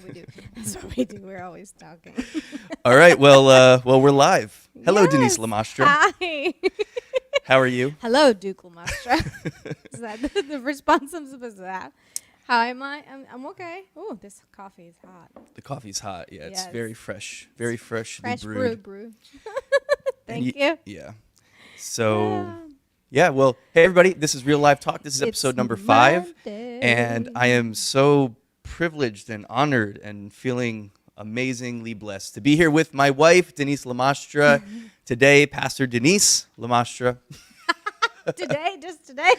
we do. That's what we do. We're always talking. All right. Well, we're live. Hello, Yes. Denise Lamastra. Hi. How are you? Hello, Duke Lamastra. Is that the response I'm supposed to have? How am I? I'm okay. Oh, this coffee is hot. The coffee's hot. Yeah, it's Yes. very fresh. Very freshly Fresh brewed. brew. Thank you. Yeah. So, yeah. Well, hey, everybody. This is Real Live Talk. This is episode It's number 5. Monday. And I am so privileged and honored and feeling amazingly blessed to be here with my wife, Denise Lamastra. Today, Pastor Denisse Lamastra. Just today.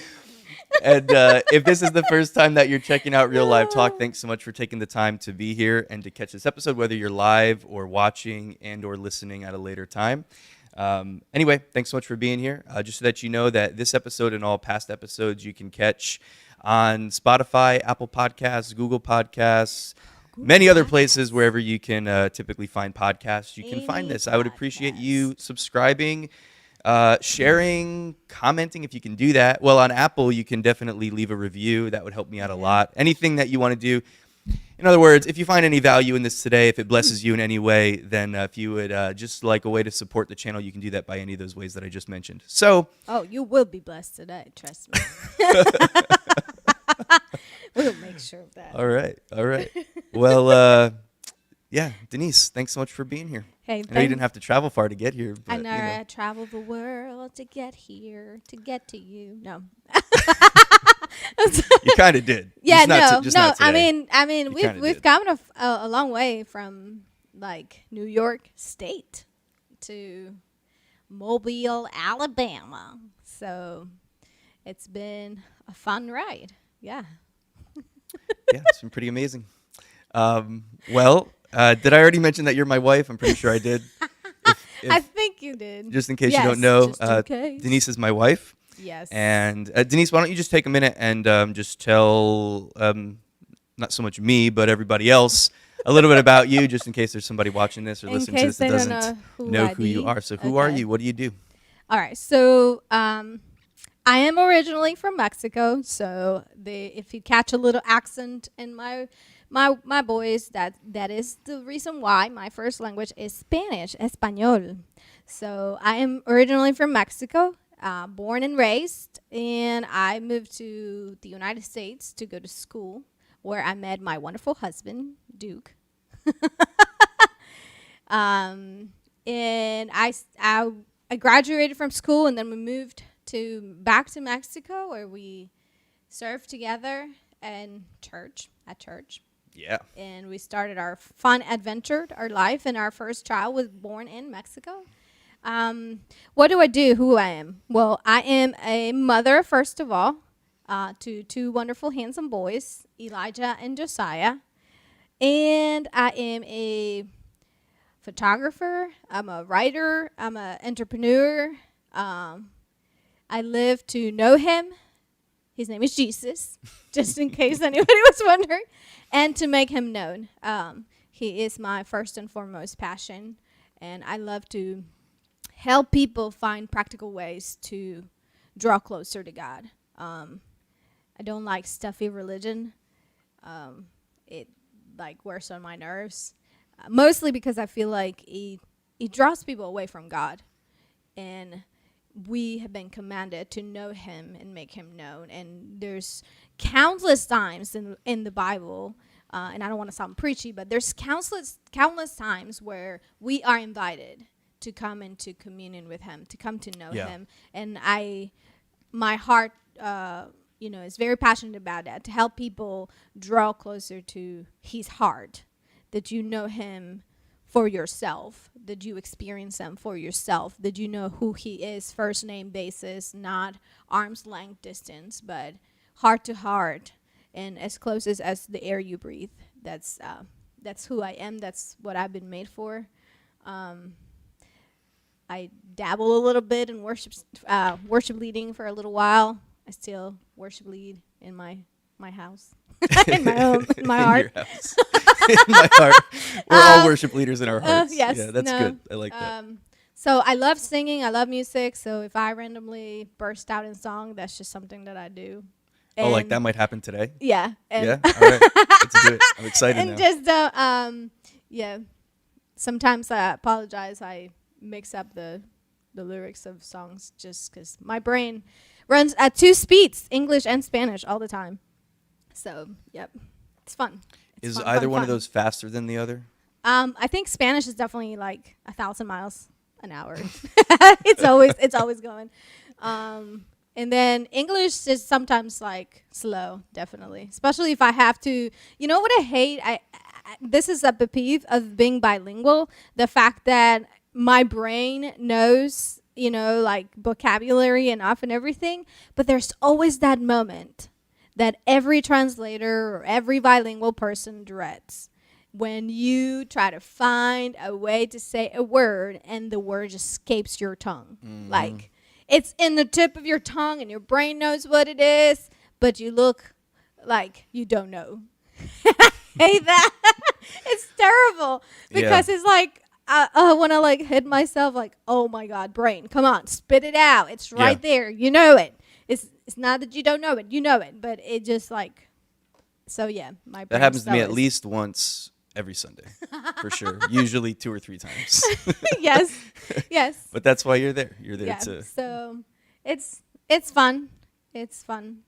And if this is the first time that you're checking out Real Live Talk, thanks so much for taking the time to be here and to catch this episode, whether you're live or watching and or listening at a later time. Anyway, thanks so much for being here. Just so that you know that this episode and all past episodes you can catch on Spotify, Apple Podcasts, Google Podcasts, many other places wherever you can typically find podcasts. You can find this. I would appreciate you subscribing, sharing, commenting if you can do that. Well, on Apple, you can definitely leave a review. That would help me out a lot. Anything that you want to do. In other words, if you find any value in this today, if it blesses you in any way, then if you would just like a way to support the channel, you can do that by any of those ways that I just mentioned. So, Oh, you will be blessed today. Trust me. We'll make sure of that. all right. Well, yeah, Denise, thanks so much for being here. Hey, I know you didn't have to travel far to get here. But, I know, I traveled the world to get here, to get to you. No. You kind of did. Yeah, Just not I today. mean, You kinda we've did. come a long way from like New York State to Mobile, Alabama. So it's been a fun ride. Yeah. Yeah, it's been pretty amazing. Well, did I already mention that you're my wife? I'm pretty sure I did. I think you did. Just in case you Yes, don't know, just in case. Denise is my wife. Yes. And Denise, why don't you just take a minute and just tell, not so much me, but everybody else, a little bit about you, just in case there's somebody watching this or In listening to case this that they don't doesn't know know who you be. are. So who are Okay. you? What do you do? All right. So I am originally from Mexico. So if you catch a little accent in my voice, that is the reason why my first language is Spanish, Español. So I am originally from Mexico, born and raised, and I moved to the United States to go to school, where I met my wonderful husband, Duke. And I graduated from school, and then we moved back to Mexico, where we served together at church. Yeah. And we started our fun adventure, our life, and our first child was born in Mexico. What do I do? Who I am? Well, I am a mother, first of all, to 2 wonderful, handsome boys, Elijah and Josiah. And I am a photographer. I'm a writer. I'm an entrepreneur. I live to know him. His name is Jesus, just in case anybody was wondering, and to make him known. He is my first and foremost passion, and I love to help people find practical ways to draw closer to God. I don't like stuffy religion. It like wears on my nerves, mostly because I feel like it draws people away from God, and we have been commanded to know him and make him known. And there's countless times in the Bible, and I don't want to sound preachy, but there's countless times where we are invited to come into communion with him, to come to know him. And my heart, is very passionate about that, to help people draw closer to his heart, that you know him for yourself, that you experience him for yourself, that you know who he is, first name basis, not arm's length distance, but heart to heart, and as close as the air you breathe. That's who I am. That's what I've been made for. I dabble a little bit in worship leading for a little while. I still worship lead in my house, in my home, in my heart. In your house. In my heart. We're all worship leaders in our hearts. Yes, yeah, that's good. I like that. So I love singing. I love music. So if I randomly burst out in song, that's just something that I do. Oh, like that might happen today? Yeah. And Yeah? All right. Let's do it. I'm excited and now. just yeah. Sometimes I apologize. I mix up the lyrics of songs just because my brain runs at 2 speeds, English and Spanish, all the time. So, yep, it's fun. It's Is fun, either fun, one of fun. those faster than the other? I think Spanish is definitely like 1,000 miles an hour. It's always going. And then English is sometimes like slow, definitely, especially if I have to. You know what I hate? This is a pet peeve of being bilingual. The fact that my brain knows, like vocabulary enough and everything, but there's always that moment that every translator or every bilingual person dreads when you try to find a way to say a word and the word just escapes your tongue. Like it's in the tip of your tongue and your brain knows what it is, but you look like you don't know. Hate that. It's terrible because it's like I want to like hit myself like, oh my God, brain, come on, spit it out. It's right there. You know it. It's not that you don't know it. You know it, but it just like, so yeah, my brain. That happens to me at least once every Sunday, for sure. Usually 2 or 3 times. Yes. But that's why you're there. You're there to. So it's fun. It's fun.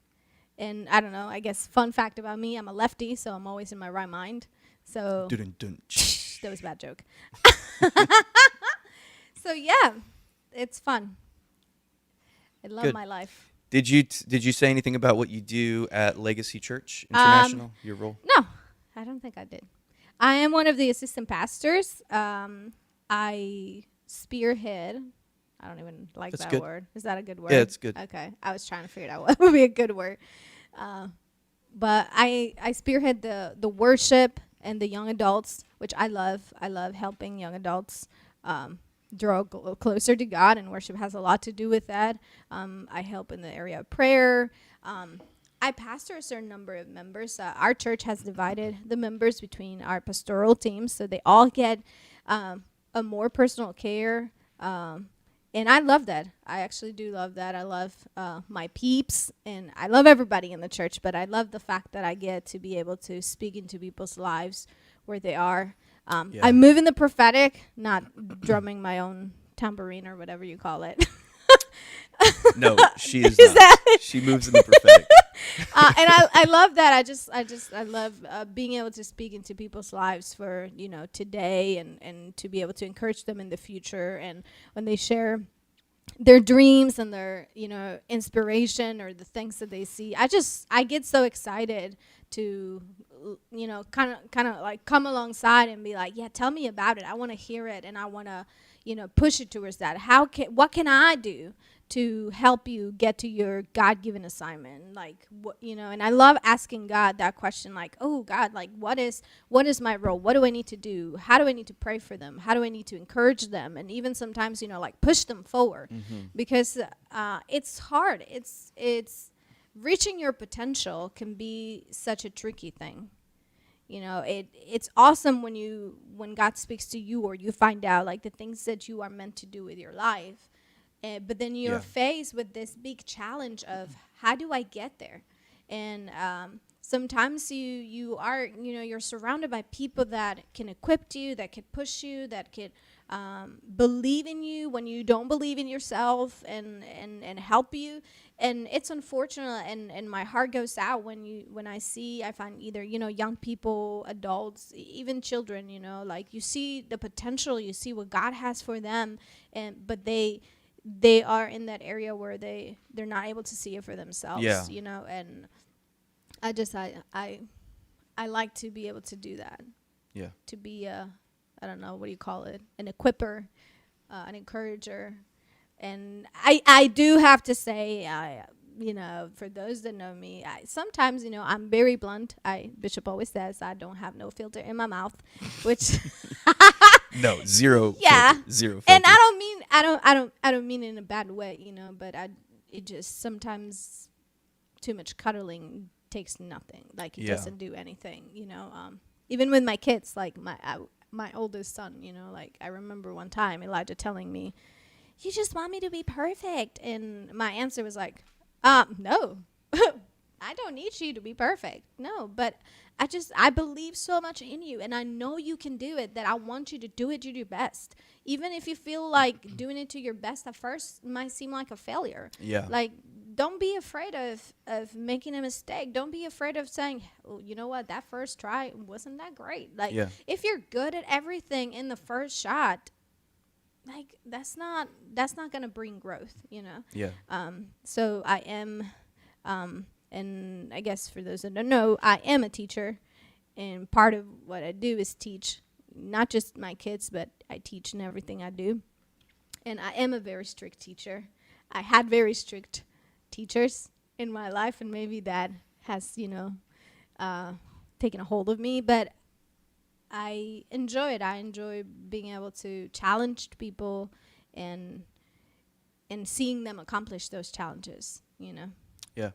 And I don't know, I guess fun fact about me, I'm a lefty, so I'm always in my right mind. So that was a bad joke. So yeah, it's fun. I love my life. Did you say anything about what you do at Legacy Church International? Your role? No, I don't think I did. I am one of the assistant pastors. I spearhead. I don't even like That's that good. word. Is that a good word? Yeah, it's good. Okay. I was trying to figure out what would be a good word. But I spearhead the worship and the young adults, which I love. I love helping young adults draw closer to God, and worship has a lot to do with that. I help in the area of prayer. I pastor a certain number of members. Our church has divided the members between our pastoral teams, so they all get a more personal care. And I love that. I actually do love that. I love my peeps, and I love everybody in the church, but I love the fact that I get to be able to speak into people's lives where they are. I move in the prophetic, not drumming my own tambourine or whatever you call it. No, she is not. She moves in the prophetic. And I love that. I love being able to speak into people's lives for, today and to be able to encourage them in the future. And when they share their dreams and their, inspiration or the things that they see, I get so excited to, kind of like come alongside and be like, yeah, tell me about it. I want to hear it, and I want to, push it towards that. What can I do to help you get to your God-given assignment? Like, and I love asking God that question, like, oh, God, like, what is my role? What do I need to do? How do I need to pray for them? How do I need to encourage them? And even sometimes, like, push them forward, because it's hard. It's reaching your potential can be such a tricky thing. It's awesome when God speaks to you, or you find out like the things that you are meant to do with your life. But then you're faced with this big challenge of, how do I get there? And sometimes you are, you're surrounded by people that can equip you, that can push you, that can believe in you when you don't believe in yourself, and help you. And it's unfortunate, and my heart goes out when I find either, young people, adults, even children, like you see the potential, you see what God has for them, but they are in that area where they're not able to see it for themselves, and I like to be able to do that. Yeah. To be I don't know, what do you call it? An equipper, an encourager. And I do have to say, for those that know me, sometimes, I'm very blunt. Bishop always says I don't have no filter in my mouth, which no, zero. Yeah. Filter, zero filter. And I don't mean it in a bad way, but it just sometimes too much cuddling takes nothing. Like, it doesn't do anything, even with my kids, like my oldest son, like I remember one time Elijah telling me, "You just want me to be perfect," and my answer was like, no. I don't need you to be perfect. No, but I believe so much in you, and I know you can do it, that I want you to do it to your best. Even if you feel like doing it to your best at first might seem like a failure. Yeah. Like, don't be afraid of making a mistake. Don't be afraid of saying, oh, you know what, that first try wasn't that great. Like, Yeah. if you're good at everything in the first shot, like that's not gonna bring growth, you know. Yeah. So I am, and I guess for those that don't know, I am a teacher, and part of what I do is teach not just my kids, but I teach in everything I do. And I am a very strict teacher. I had very strict teachers in my life, and maybe that has, taken a hold of me. But I enjoy it. I enjoy being able to challenge people and seeing them accomplish those challenges, you know. Yeah.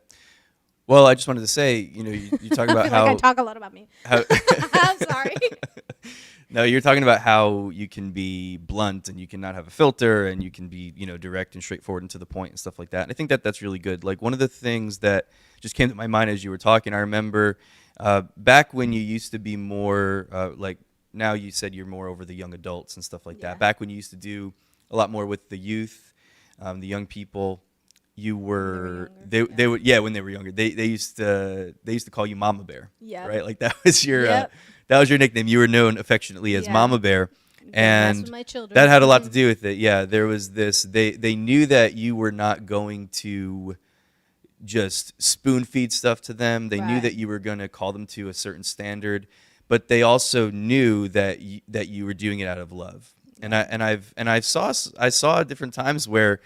Well, I just wanted to say, you talk I about feel how, like I talk a lot about me. how I'm sorry. no, you're talking about how you can be blunt and you cannot have a filter and you can be, direct and straightforward and to the point and stuff like that. And I think that that's really good. Like one of the things that just came to my mind as you were talking, I remember back when you used to be more like now you said you're more over the young adults and stuff like Yeah. that. Back when you used to do a lot more with the youth, the young people, you were they would when they were younger they used to call you Mama Bear. Yep. Right, like that was your Yep. that was your nickname. You were known affectionately as Yeah. Mama Bear, That's and with my children. that had a lot to do with it. Yeah, there was this. They knew that you were not going to just spoon feed stuff to them. They knew Right. that you were going to call them to a certain standard, but they also knew that you were doing it out of love. And I saw different times where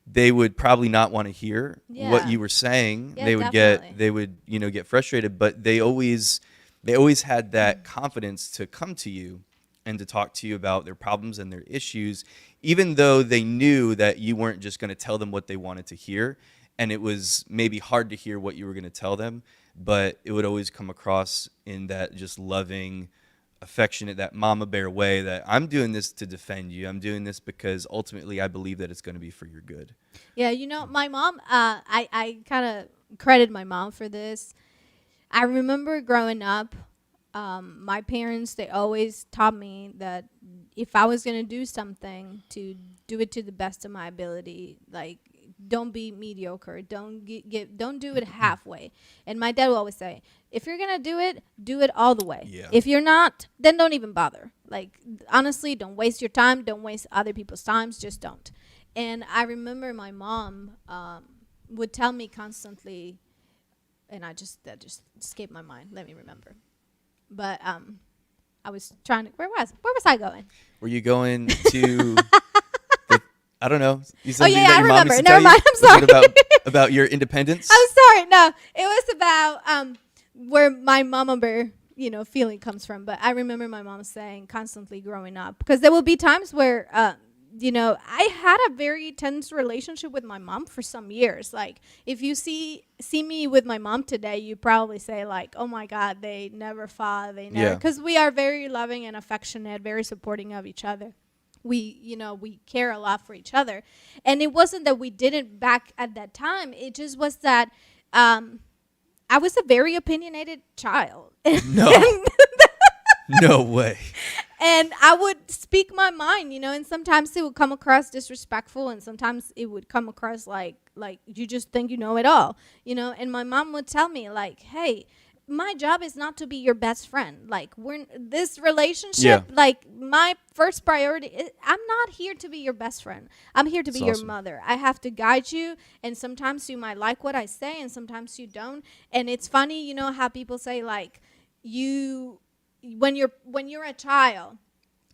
they would probably not want to hear what Yeah. you were saying. Yeah, They would definitely. get frustrated, but they always had that confidence to come to you and to talk to you about their problems and their issues, even though they knew that you weren't just going to tell them what they wanted to hear, and it was maybe hard to hear what you were going to tell them, but it would always come across in that just loving, affectionate, that Mama Bear way, that I'm doing this to defend you. I'm doing this because ultimately I believe that it's going to be for your good. Yeah, my mom, I kind of credit my mom for this. I remember growing up, my parents, they always taught me that if I was going to do something, to do it to the best of my ability. Like, don't be mediocre. Don't do it halfway. And my dad will always say, if you're going to do it all the way. Yeah. If you're not, then don't even bother. Like, honestly, don't waste your time. Don't waste other people's times. Just don't. And I remember my mom would tell me constantly, and that just escaped my mind. Let me remember. But I was trying to. Where was I going? Were you going to? I don't know. You said Oh, yeah, that I your mom remember. used to Never tell you? mind, I'm Was sorry. it about your independence? I'm sorry. No, it was about where my mama bear, feeling comes from. But I remember my mom saying constantly growing up, because there will be times where, I had a very tense relationship with my mom for some years. Like, if you see me with my mom today, you probably say like, oh my God, they never fought. They never, Yeah. because we are very loving and affectionate, very supporting of each other. We care a lot for each other. And it wasn't that we didn't back at that time. It just was that I was a very opinionated child. No. No way. And I would speak my mind, and sometimes it would come across disrespectful, and sometimes it would come across like you just think you know it all, and my mom would tell me like, hey, my job is not to be your best friend. Like, we're this relationship, Yeah. like, my first priority I'm not here to be your best friend. I'm here to be That's your awesome. mother. I have to guide you, and sometimes you might like what I say and sometimes you don't. And it's funny, how people say like, when you're a child,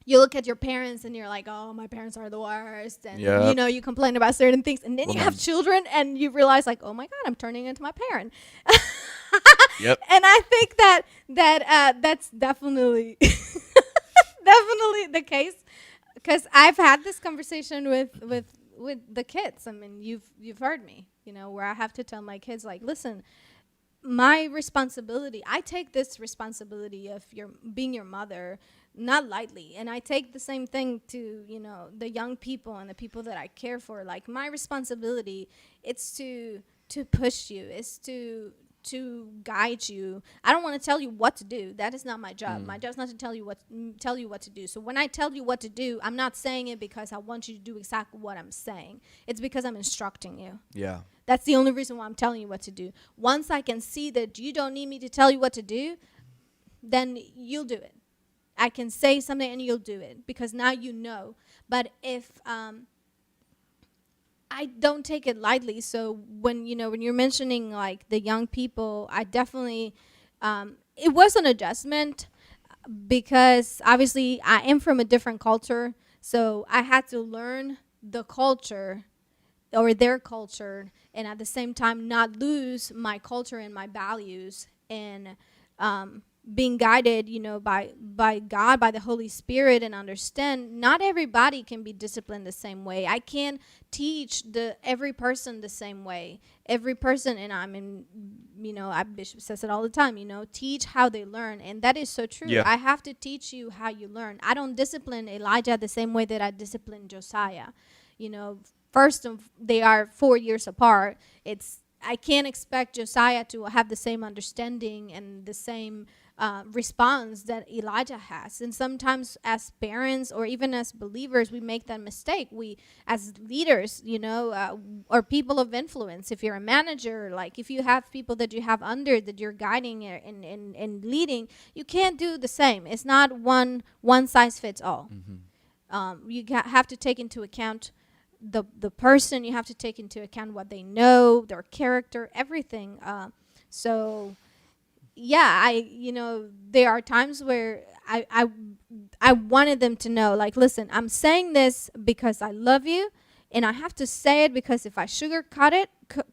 you look at your parents and you're like, oh, my parents are the worst. And, Yep. you complain about certain things. And then you have Woman. children and you realize like, oh my God, I'm turning into my parent. Yep. And I think that's definitely definitely the case, because I've had this conversation with the kids. I mean, you've heard me, where I have to tell my kids like, listen, my responsibility, I take this responsibility of being your mother not lightly, and I take the same thing to the young people and the people that I care for. Like, my responsibility, it's to push you, is to to guide you. I don't want to tell you what to do. That is not my job. My job is not to tell you what to do. So when I tell you what to do, I'm not saying it because I want you to do exactly what I'm saying. It's because I'm instructing you. Yeah. That's the only reason why I'm telling you what to do. Once I can see that you don't need me to tell you what to do, then you'll do it. I can say something and you'll do it because now you know. But if I don't take it lightly. So when you're mentioning like the young people, I definitely it was an adjustment because obviously I am from a different culture, so I had to learn the culture or their culture, and at the same time not lose my culture and my values, and being guided, by God, by the Holy Spirit, and understand not everybody can be disciplined the same way. I can't teach every person the same way. Every person, and Bishop says it all the time, teach how they learn, and that is so true. Yeah. I have to teach you how you learn. I don't discipline Elijah the same way that I discipline Josiah. First, they are 4 years apart. I can't expect Josiah to have the same understanding and the same response that Elijah has. And sometimes as parents or even as believers, we make that mistake. We, as leaders, or people of influence, if you're a manager, like if you have people that you have under that you're guiding and leading, you can't do the same. It's not one size fits all. You have to take into account the person. You have to take into account what they know, their character, everything. So yeah, there are times where I wanted them to know, like, listen, I'm saying this because I love you, and I have to say it because if I sugarcoat it,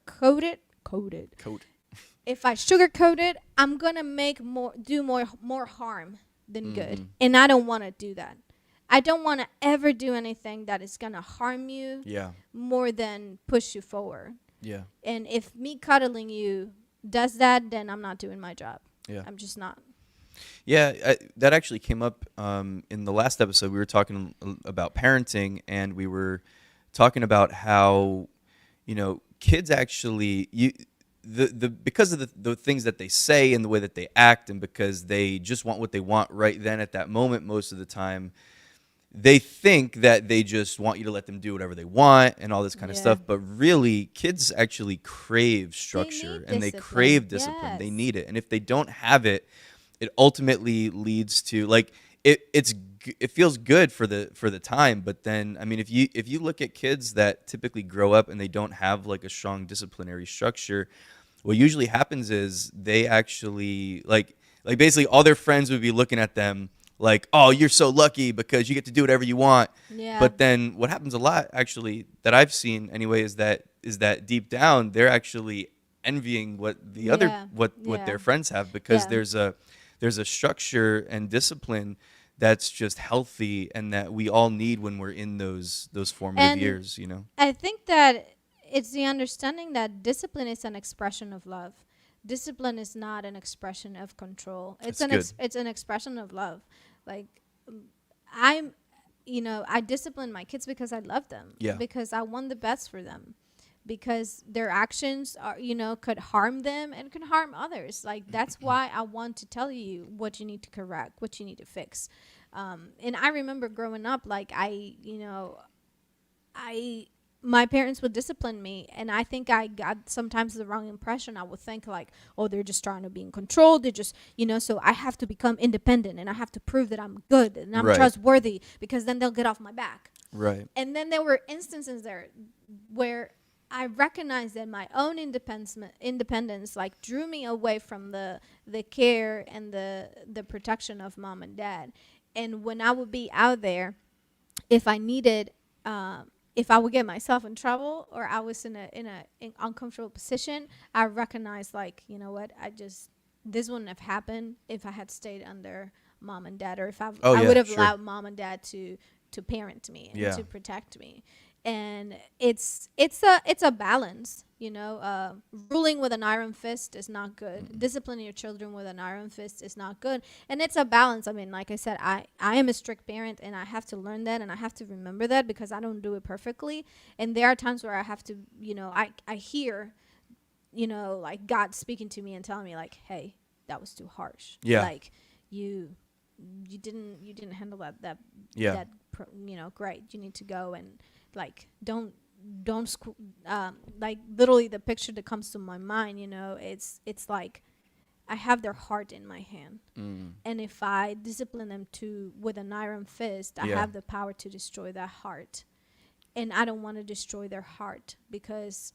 coat it. If I sugarcoat it, I'm gonna do more harm than good, and I don't want to do that. I don't want to ever do anything that is going to harm you more than push you forward. Yeah. And if me cuddling you does that, then I'm not doing my job. Yeah. I'm just not. Yeah, that actually came up in the last episode. We were talking about parenting, and we were talking about how, kids actually, because of the things that they say and the way that they act, and because they just want what they want right then at that moment most of the time, they think that they just want you to let them do whatever they want and all this kind of stuff. But really, kids actually crave structure and they crave discipline. Yes. They need it. And if they don't have it, it ultimately leads to, like, it feels good for the time. But then, I mean, if you look at kids that typically grow up and they don't have like a strong disciplinary structure, what usually happens is they actually like basically all their friends would be looking at them like, oh, you're so lucky because you get to do whatever you want. Yeah. But then what happens a lot, actually, that I've seen anyway, is that deep down they're actually envying what their friends have, because there's a structure and discipline that's just healthy and that we all need when we're in those formative years. I think that it's the understanding that discipline is an expression of love. Discipline is not an expression of control. It's an expression of love. Like, I discipline my kids because I love them. Yeah. Because I want the best for them. Because their actions are, could harm them and could harm others. Like, that's why I want to tell you what you need to correct, what you need to fix. And I remember growing up, like, my parents would discipline me, and I think I got sometimes the wrong impression. I would think like, oh, they're just trying to be in control. They're just, so I have to become independent, and I have to prove that I'm good and I'm trustworthy, because then they'll get off my back. Right. And then there were instances there where I recognized that my own independence like drew me away from the care and the protection of mom and dad. And when I would be out there, if I needed if I would get myself in trouble or I was in an uncomfortable position, I recognized, like, you know what, this wouldn't have happened if I had stayed under mom and dad, or if I would have allowed mom and dad to parent me and to protect me. And it's a balance, ruling with an iron fist is not good. Disciplining your children with an iron fist is not good. And it's a balance. I mean, like I said, I am a strict parent, and I have to learn that, and I have to remember that, because I don't do it perfectly. And there are times where I have to, I hear, like God speaking to me and telling me like, hey, that was too harsh. Yeah. Like you didn't handle that Yeah. great. You need to go and like don't like literally the picture that comes to my mind, it's like I have their heart in my hand. Mm. And if I discipline them with an iron fist, I Yeah. have the power to destroy that heart. And I don't want to destroy their heart because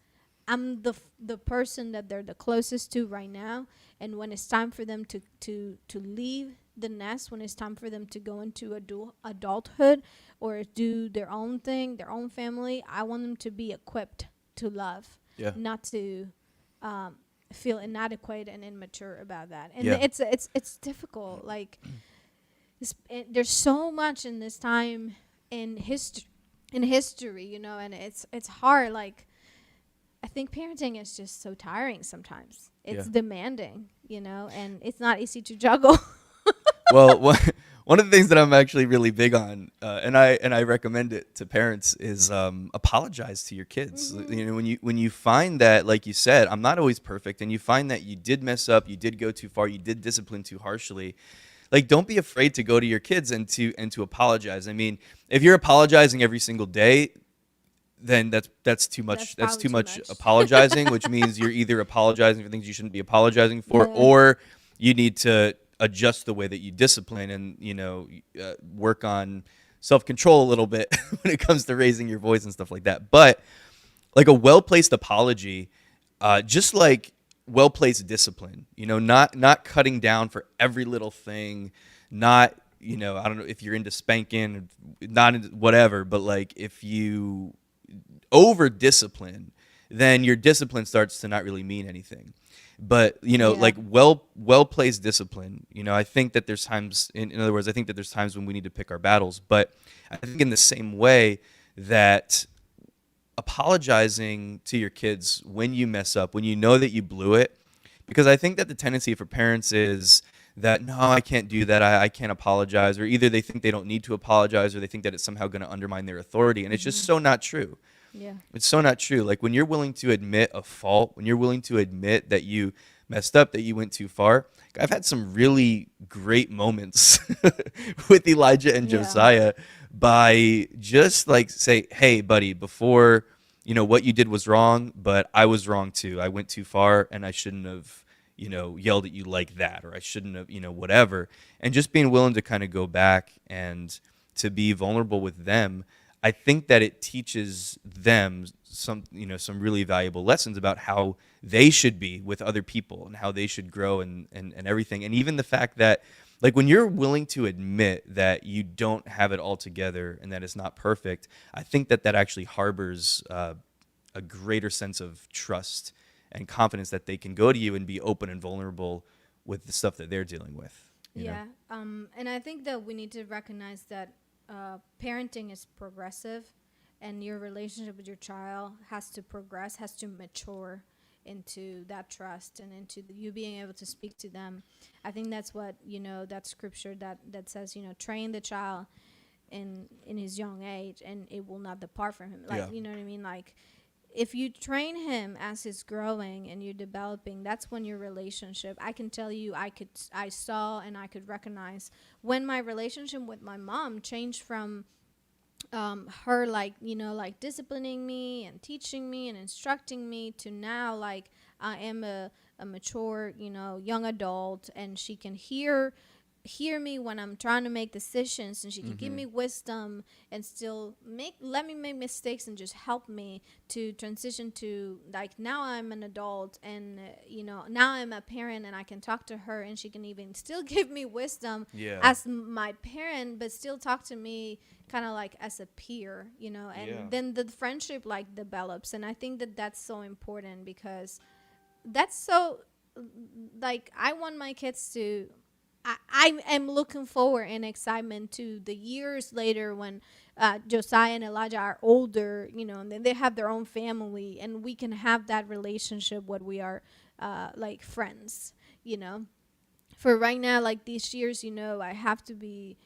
I'm the person that they're the closest to right now. And when it's time for them to leave the nest, when it's time for them to go into adulthood or do their own thing, their own family, I want them to be equipped to love, Yeah. not to feel inadequate and immature about that. And Yeah. it's difficult. Like there's so much in this time in history, and it's hard. Like I think parenting is just so tiring sometimes. It's demanding, and it's not easy to juggle. Well, one of the things that I'm actually really big on, and I recommend it to parents, is apologize to your kids. Mm-hmm. When you find that, like you said, I'm not always perfect, and you find that you did mess up, you did go too far, you did discipline too harshly. Like, don't be afraid to go to your kids and to apologize. I mean, if you're apologizing every single day, then that's too much. That's Probably too too much much. apologizing, which means you're either apologizing for things you shouldn't be apologizing for, Yeah. or you need to adjust the way that you discipline and work on self-control a little bit when it comes to raising your voice and stuff like that. But like a well-placed apology, just like well-placed discipline, not cutting down for every little thing, not I don't know if you're into spanking, not into whatever, but like if you over discipline, then your discipline starts to not really mean anything. But like well placed discipline, I think that there's times, in other words, I think that there's times when we need to pick our battles. But I think in the same way that apologizing to your kids when you mess up, when you know that you blew it, because I think that the tendency for parents is that, no, I can't do that, I can't apologize, or either they think they don't need to apologize, or they think that it's somehow going to undermine their authority, and it's just so not true. Yeah. It's so not true. Like when you're willing to admit a fault, when you're willing to admit that you messed up, that you went too far. I've had some really great moments with Elijah and Yeah. Josiah by just like say, hey, buddy, before, what you did was wrong, but I was wrong too. I went too far and I shouldn't have, yelled at you like that, or I shouldn't have, whatever. And just being willing to kind of go back and to be vulnerable with them. I think that it teaches them some really valuable lessons about how they should be with other people and how they should grow and everything. And even the fact that, like, when you're willing to admit that you don't have it all together and that it's not perfect, I think that actually harbors a greater sense of trust and confidence that they can go to you and be open and vulnerable with the stuff that they're dealing with. Yeah. And I think that we need to recognize that parenting is progressive, and your relationship with your child has to progress, has to mature into that trust and into you being able to speak to them. I think that's what, that scripture that says, train the child in his young age and it will not depart from him. Like, Yeah. you know what I mean? Like, if you train him as he's growing and you're developing, that's when your relationship, I can tell you, I saw and I could recognize when my relationship with my mom changed from her like disciplining me and teaching me and instructing me to now like I am a mature young adult, and she can hear me when I'm trying to make decisions, and she can give me wisdom and still let me make mistakes and just help me to transition to like now I'm an adult, and now I'm a parent, and I can talk to her and she can even still give me wisdom as my parent, but still talk to me kind of like as a peer, and then the friendship like develops. And I think that that's so important, because that's so like I want my kids to I am looking forward in excitement to the years later when Josiah and Elijah are older, and then they have their own family, and we can have that relationship what we are like friends, For right now, like these years, I have to be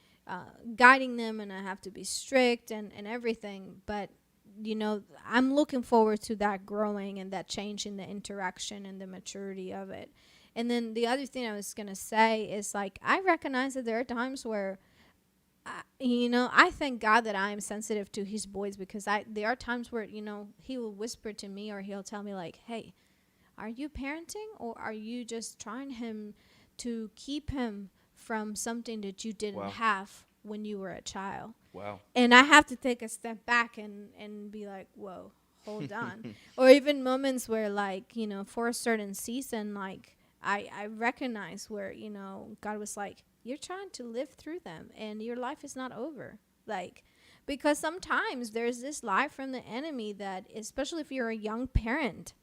guiding them, and I have to be strict and everything. But I'm looking forward to that growing and that change in the interaction and the maturity of it. And then the other thing I was going to say is, like, I recognize that there are times where, I thank God that I am sensitive to his voice, because there are times where, he will whisper to me, or he'll tell me, like, hey, are you parenting, or are you just trying him to keep him from something that you didn't Wow. have when you were a child? Wow. And I have to take a step back and be like, whoa, hold on. Or even moments where, like, for a certain season, like, I recognize where, God was like, you're trying to live through them and your life is not over. Like, because sometimes there's this lie from the enemy that, especially if you're a young parent,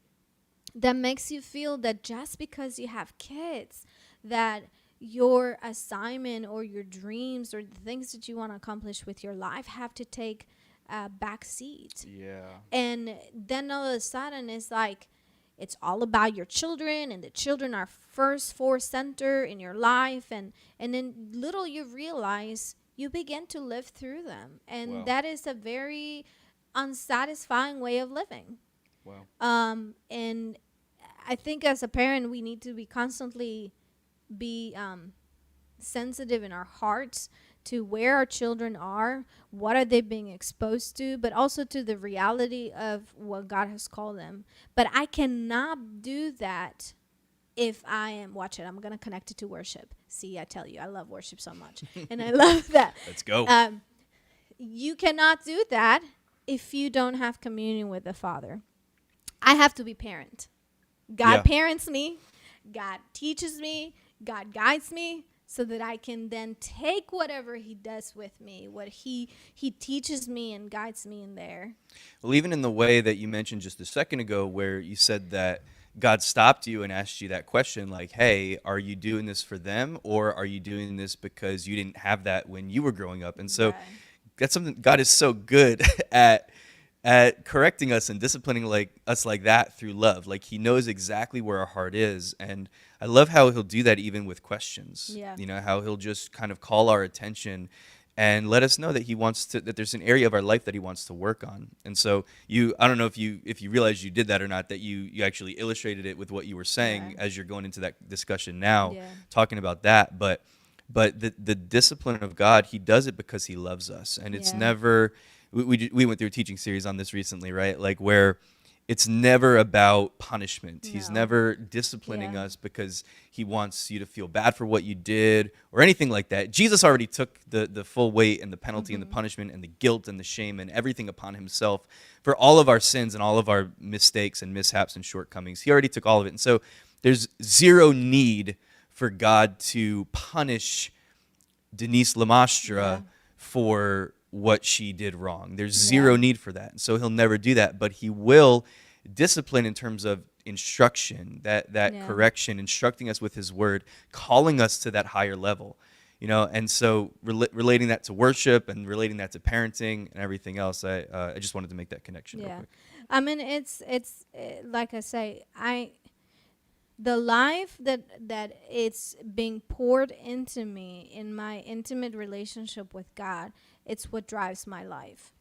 that makes you feel that just because you have kids, that your assignment or your dreams or the things that you want to accomplish with your life have to take a back seat. Yeah. And then all of a sudden it's like, it's all about your children, and the children are first for center in your life. And then little you realize, you begin to live through them. And Wow. that is a very unsatisfying way of living. Wow. And I think as a parent, we need to be constantly sensitive in our hearts to where our children are, what are they being exposed to, but also to the reality of what God has called them. But I cannot do that if I am, watch it, I'm going to connect it to worship. See, I tell you, I love worship so much. And I love that. Let's go. You cannot do that if you don't have communion with the Father. I have to be parent. God parents me. God teaches me. God guides me, so that I can then take whatever he does with me, what he teaches me and guides me in there. Well, even in the way that you mentioned just a second ago, where you said that God stopped you and asked you that question, like, hey, are you doing this for them, or are you doing this because you didn't have that when you were growing up? And so that's something God is so good at correcting us and disciplining us like that through love. Like, he knows exactly where our heart is. And I love how he'll do that even with questions. Yeah. How he'll just kind of call our attention and let us know that that there's an area of our life that he wants to work on. And so I don't know if you realized you did that or not, that you actually illustrated it with what you were saying as you're going into that discussion now, talking about that. But the discipline of God, he does it because he loves us. And it's never, we went through a teaching series on this recently, right? Like, where it's never about punishment. No. He's never disciplining us because he wants you to feel bad for what you did or anything like that. Jesus already took the full weight and the penalty and the punishment and the guilt and the shame and everything upon himself for all of our sins and all of our mistakes and mishaps and shortcomings. He already took all of it. And so there's zero need for God to punish Denisse Lamastra for what she did wrong. There's zero need for that. And so he'll never do that, but he will discipline in terms of instruction, that correction, instructing us with his word, calling us to that higher level. And so relating that to worship and relating that to parenting and everything else, I just wanted to make that connection real quick. I mean, it's like I say, the life that it's being poured into me in my intimate relationship with God, it's what drives my life.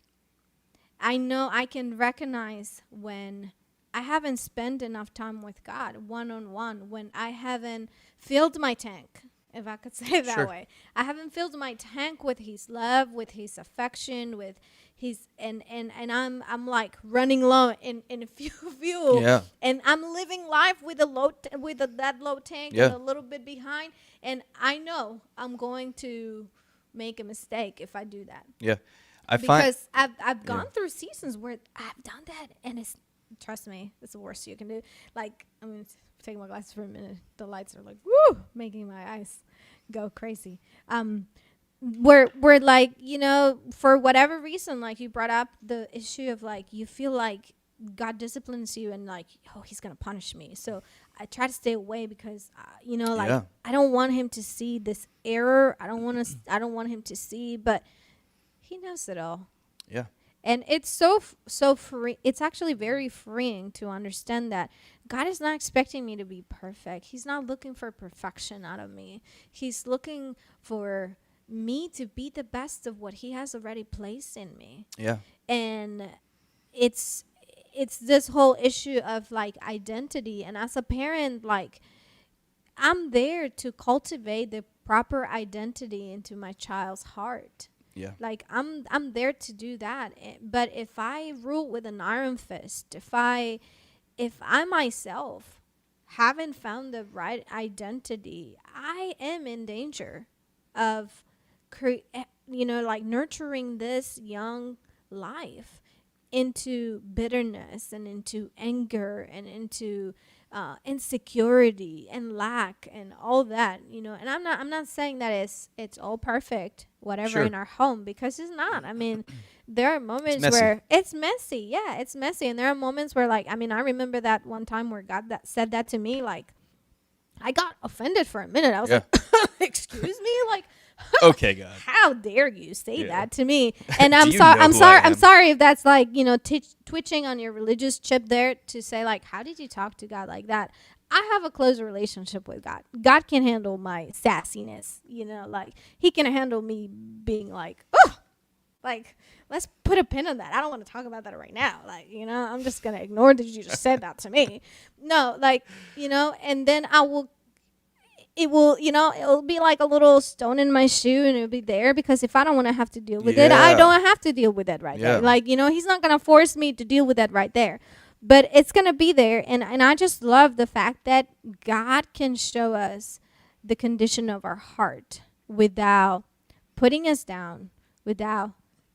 I know I can recognize when I haven't spent enough time with God one-on-one, when I haven't filled my tank, if I could say it that way. I haven't filled my tank with his love, with his affection, with his and I'm like running low in fuel. Yeah. And I'm living life with that low tank and a little bit behind, and I know I'm going to make a mistake if I do that. Yeah. Because I've gone through seasons where I've done that, and it's, trust me, it's the worst you can do. Like, I'm going to take my glasses for a minute. The lights are like, woo, making my eyes go crazy. We're like, for whatever reason, like you brought up the issue of like, you feel like God disciplines you and like, oh, he's going to punish me. So I try to stay away because, I don't want him to see this error. I don't want him to see, but he knows it all. Yeah. And it's so free. It's actually very freeing to understand that God is not expecting me to be perfect. He's not looking for perfection out of me. He's looking for me to be the best of what he has already placed in me. Yeah. And it's this whole issue of like identity. And as a parent, like, I'm there to cultivate the proper identity into my child's heart. Yeah. Like, I'm there to do that. But if I rule with an iron fist, if I myself haven't found the right identity, I am in danger of like nurturing this young life into bitterness and into anger and into insecurity and lack and all that. And I'm not saying that it's all perfect whatever Sure. in our home, because it's not. I mean, there are moments messy. where it's messy. Yeah, it's messy. And there are moments where, like, I mean, I remember that one time where God said that to me. Like, I got offended for a minute. I was Yeah. like, excuse me? Like, Okay, God. how dare you say Yeah. that to me? And I'm Do you sorry. know I'm who sorry. I am? I'm sorry if that's like, twitching on your religious chip there, to say like, how did you talk to God like that? I have a close relationship with God. God can handle my sassiness. Like, he can handle me being like, oh, like, let's put a pin on that. I don't want to talk about that right now. Like, I'm just going to ignore that you just said that to me. No, like, and then it'll be like a little stone in my shoe, and it'll be there, because if I don't want to have to deal with it, I Yeah. don't have to deal with it right Yeah. there. Like, he's not going to force me to deal with that right there, but it's going to be there. And I just love the fact that God can show us the condition of our heart without putting us down, without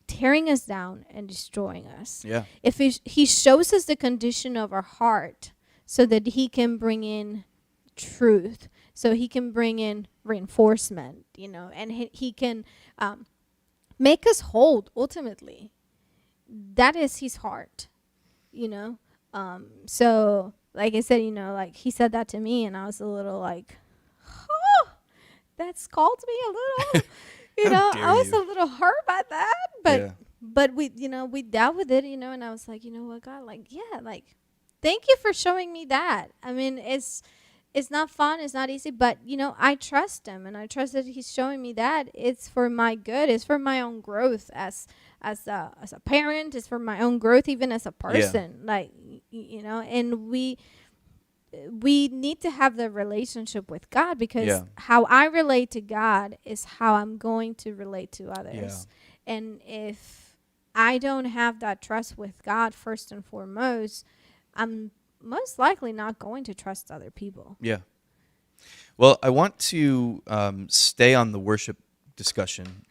tearing us down and destroying us. Yeah. If he shows us the condition of our heart so that he can bring in truth, so he can bring in reinforcement, and he can make us whole ultimately. That is his heart, so like I said, like, he said that to me, and I was a little like, oh, that scalded me a little. How dare I was you. a little hurt by that, but Yeah. but we dealt with it, and I was like, you know what, God, like, yeah, like, thank you for showing me that. I mean, it's not fun, it's not easy, but I trust him, and I trust that he's showing me that it's for my good, it's for my own growth as a parent, it's for my own growth even as a person. Like, and we need to have the relationship with God, because Yeah. how I relate to God is how I'm going to relate to others. And if I don't have that trust with God first and foremost, I'm most likely not going to trust other people. Yeah. Well, I want to stay on the worship discussion,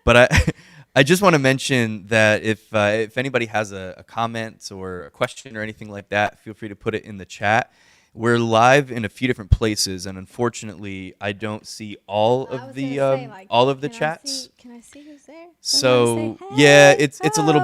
but I just want to mention that if anybody has a comment or a question or anything like that, feel free to put it in the chat. We're live in a few different places, and unfortunately, I don't see all of the chats. Can I see who's there? So yeah, it's a little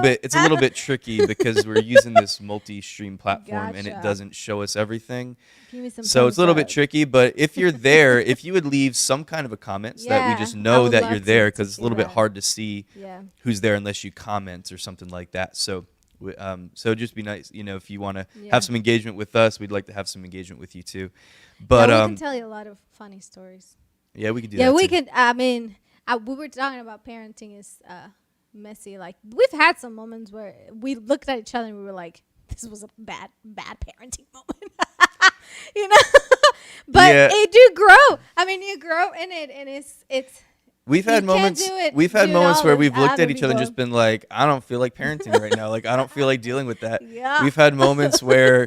bit tricky because we're using this multi-stream platform, and it Gotcha. doesn't show us everything. Give me some So it's a little bit thumbs up. tricky, but if you're there, if you would leave some kind of a comment so that we just Yeah, I know would that love you're to there, because it's a see little bit that. hard to see Yeah. who's there unless you comment or something like that. So so just be nice, if you want to Yeah. have some engagement with us, we'd like to have some engagement with you too. But Yeah, we can tell you a lot of funny stories. yeah, we could do Yeah, that we too. could. I mean, we were talking about parenting is messy. Like, we've had some moments where we looked at each other and we were like, "This was a bad parenting moment," But Yeah. it do grow. I mean, you grow in it, and it's. We've had You can't moments. do it- We've had do it moments all where with we've looked other at each other and people. just been like, "I don't feel like parenting right now. Like, I don't feel like dealing with that." Yeah. We've had moments where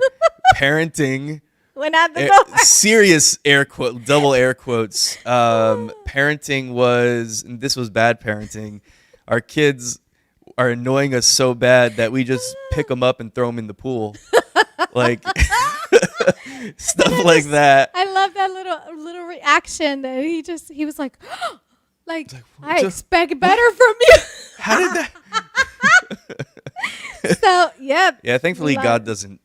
parenting, Went out the door. serious double air quotes. Parenting was, and this was bad parenting. Our kids are annoying us so bad that we just pick them up and throw them in the pool, like stuff like that. I love that little reaction that he was like, like, I just- expect better from you. How did that? So yeah. Yeah, thankfully Love God it. doesn't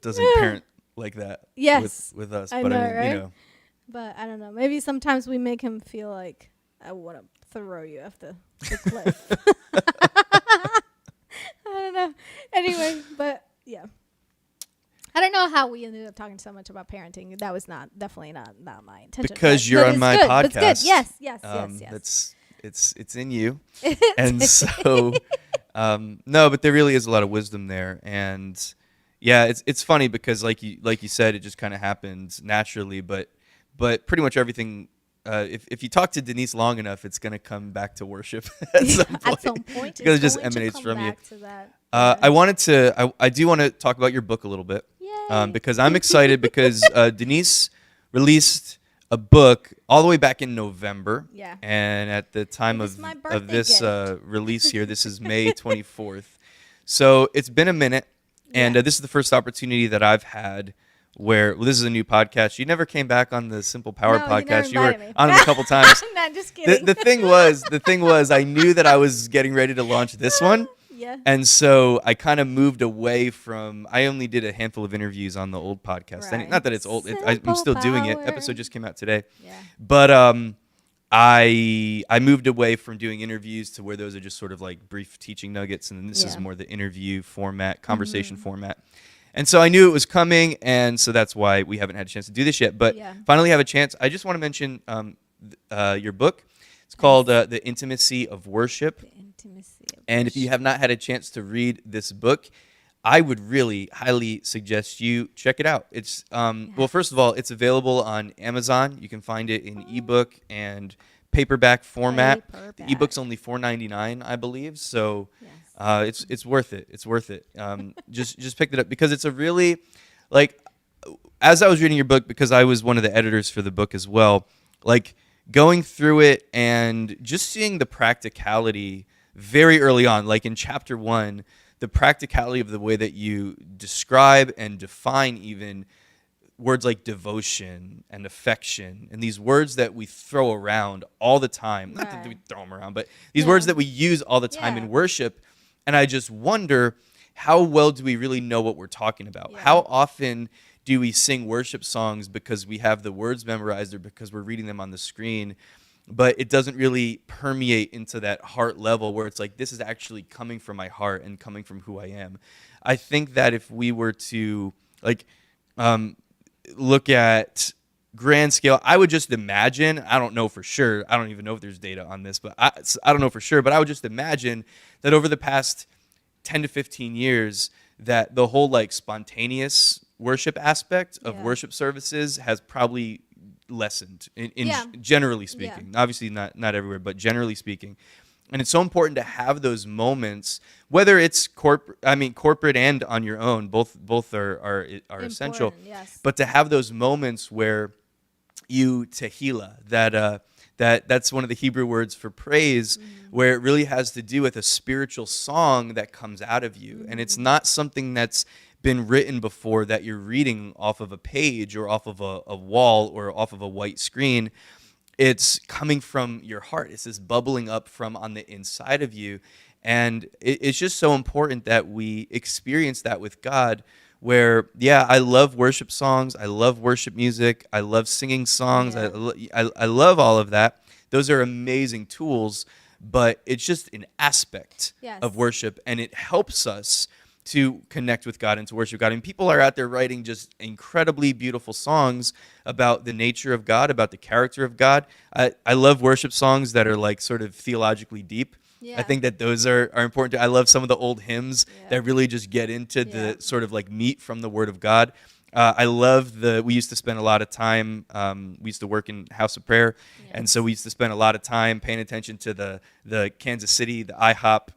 Yeah. parent like that. Yes, with us. I But know, I mean, right? But I don't know. Maybe sometimes we make him feel like I want to throw you off the cliff. I don't know. Anyway, but yeah. I don't know how we ended up talking so much about parenting. That was definitely not my intention. Because but- you're but on it's my good. But it's podcast. good. Yes. That's it's in you, and so No, but there really is a lot of wisdom there, and yeah, it's funny because like you said, it just kind of happens naturally, but pretty much everything. If you talk to Denise long enough, it's gonna come back to worship at some point. At some point, Because it it's just going to emanates come from you. back to that. I do want to talk about your book a little bit, Yay. because I'm excited because Denise released a book all the way back in November. Yeah. And at the time It was of my of birthday this gift. release here, this is May 24th. So it's been a minute, and Yeah. this is the first opportunity that I've had where this is a new podcast. You never came back on the Simple Power No, you never podcast. You were invited me. on it a couple times. No, just kidding. The thing was, I knew that I was getting ready to launch this one. Yeah. And so I kind of moved away from. I only did a handful of interviews on the old podcast. Right. Not that it's old. I'm Simple still doing it. Power. Episode just came out today. Yeah. But I moved away from doing interviews to where those are just sort of like brief teaching nuggets, and then this is Yeah. more the interview format, conversation format. And so I knew it was coming, and so that's why we haven't had a chance to do this yet. But Yeah. finally have a chance. I just want to mention your book. It's called The Intimacy of Worship. The intimacy of And if you have not had a chance to read this book, I would really highly suggest you check it out. It's well, first of all, it's available on Amazon. You can find it in ebook and paperback format. The ebook's only $4.99, I believe. So Yes. it's worth it. It's worth it. Just pick it up because it's a really like. As I was reading your book, because I was one of the editors for the book as well, like going through it and just seeing the practicality very early on, like in chapter 1, the practicality of the way that you describe and define even words like devotion and affection and these words that we throw around all the time. Not that we Right. throw them around, but these Yeah. words that we use all the time Yeah. in worship. And I just wonder, how well do we really know what we're talking about? Yeah. How often do we sing worship songs because we have the words memorized or because we're reading them on the screen, but it doesn't really permeate into that heart level where it's like, this is actually coming from my heart and coming from who I am. I think that if we were to like look at grand scale, I would just imagine, I don't know for sure, I don't even know if there's data on this, but I don't know for sure, but I would just imagine that over the past 10 to 15 years that the whole like spontaneous worship aspect of Yeah. worship services has probably lessened in Yeah. generally speaking. Obviously not everywhere, but generally speaking. And it's so important to have those moments, whether it's corporate and on your own, both are essential. Important, yes. But to have those moments where you tehillah, that's one of the Hebrew words for praise, where it really has to do with a spiritual song that comes out of you. And it's not something that's been written before that you're reading off of a page or off of a wall or off of a white screen. It's coming from your heart. It's this bubbling up from on the inside of you. And it's just so important that we experience that with God where, yeah, I love worship songs. I love worship music. I love singing songs. Yeah. I love all of that. Those are amazing tools, but it's just an aspect Yes. of worship, and it helps us to connect with God and to worship God. And people are out there writing just incredibly beautiful songs about the nature of God, about the character of God. I love worship songs that are like sort of theologically deep. Yeah. I think that those are important. I love some of the old hymns Yeah. that really just get into Yeah. the sort of like meat from the Word of God. I love we used to spend a lot of time, we used to work in House of Prayer, and so we used to spend a lot of time paying attention to the Kansas City, the IHOP,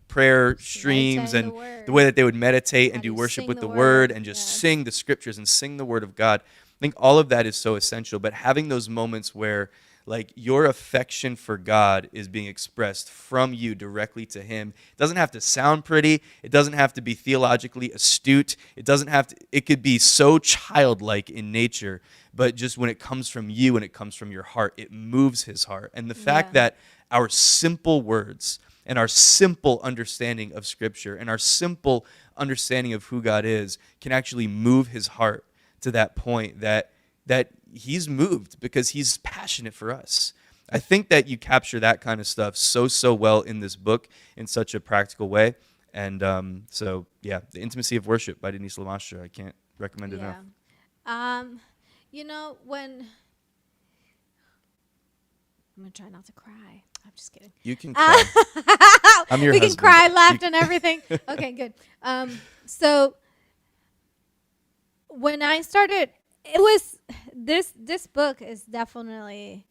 prayer streams Meditating and the Word. the way that they would meditate How and do do you worship sing with the the Word? Word and just Yes. sing the scriptures and sing the Word of God. I think all of that is so essential, but having those moments where like your affection for God is being expressed from you directly to Him. It doesn't have to sound pretty. It doesn't have to be theologically astute. It could be so childlike in nature, but just when it comes from you and it comes from your heart, it moves His heart. And the fact Yeah. that our simple words and our simple understanding of Scripture and our simple understanding of who God is can actually move His heart to that point that He's moved because He's passionate for us. I think that you capture that kind of stuff so well in this book in such a practical way. And so, yeah, The Intimacy of Worship by Denisse Lamastra. I can't recommend it enough. When I'm gonna try not to cry. I'm just kidding. You can cry. I'm your we husband. can cry, laugh, and everything. Okay, good. So when I started, it was this book is definitely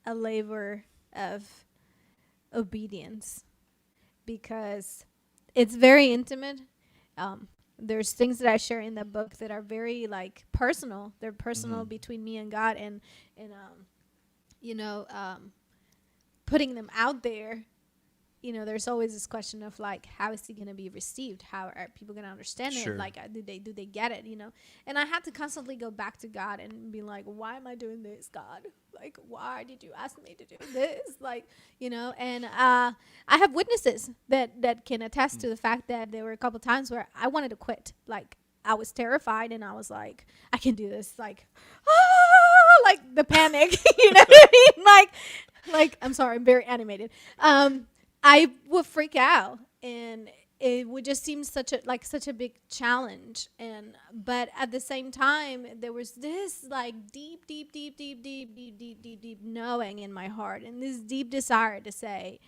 a labor of obedience because it's very intimate. Um, there's things that I share in the book that are very like personal. They're personal between me and God, and you know, putting them out there. You know, there's always this question of like, how is he going to be received? How are people going to understand Sure. it? Like, do they get it? You know, and I had to constantly go back to God and be like, why am I doing this, God? Like, why did you ask me to do this? Like, you know, and I have witnesses that can attest to the fact that there were a couple times where I wanted to quit. Like, I was terrified and I was like, I can do this. Like, like the panic, you know what I mean? Like I'm sorry, I'm very animated. I would freak out, and it would just seem such a big challenge. And but at the same time, there was this like deep knowing in my heart, and this deep desire to say,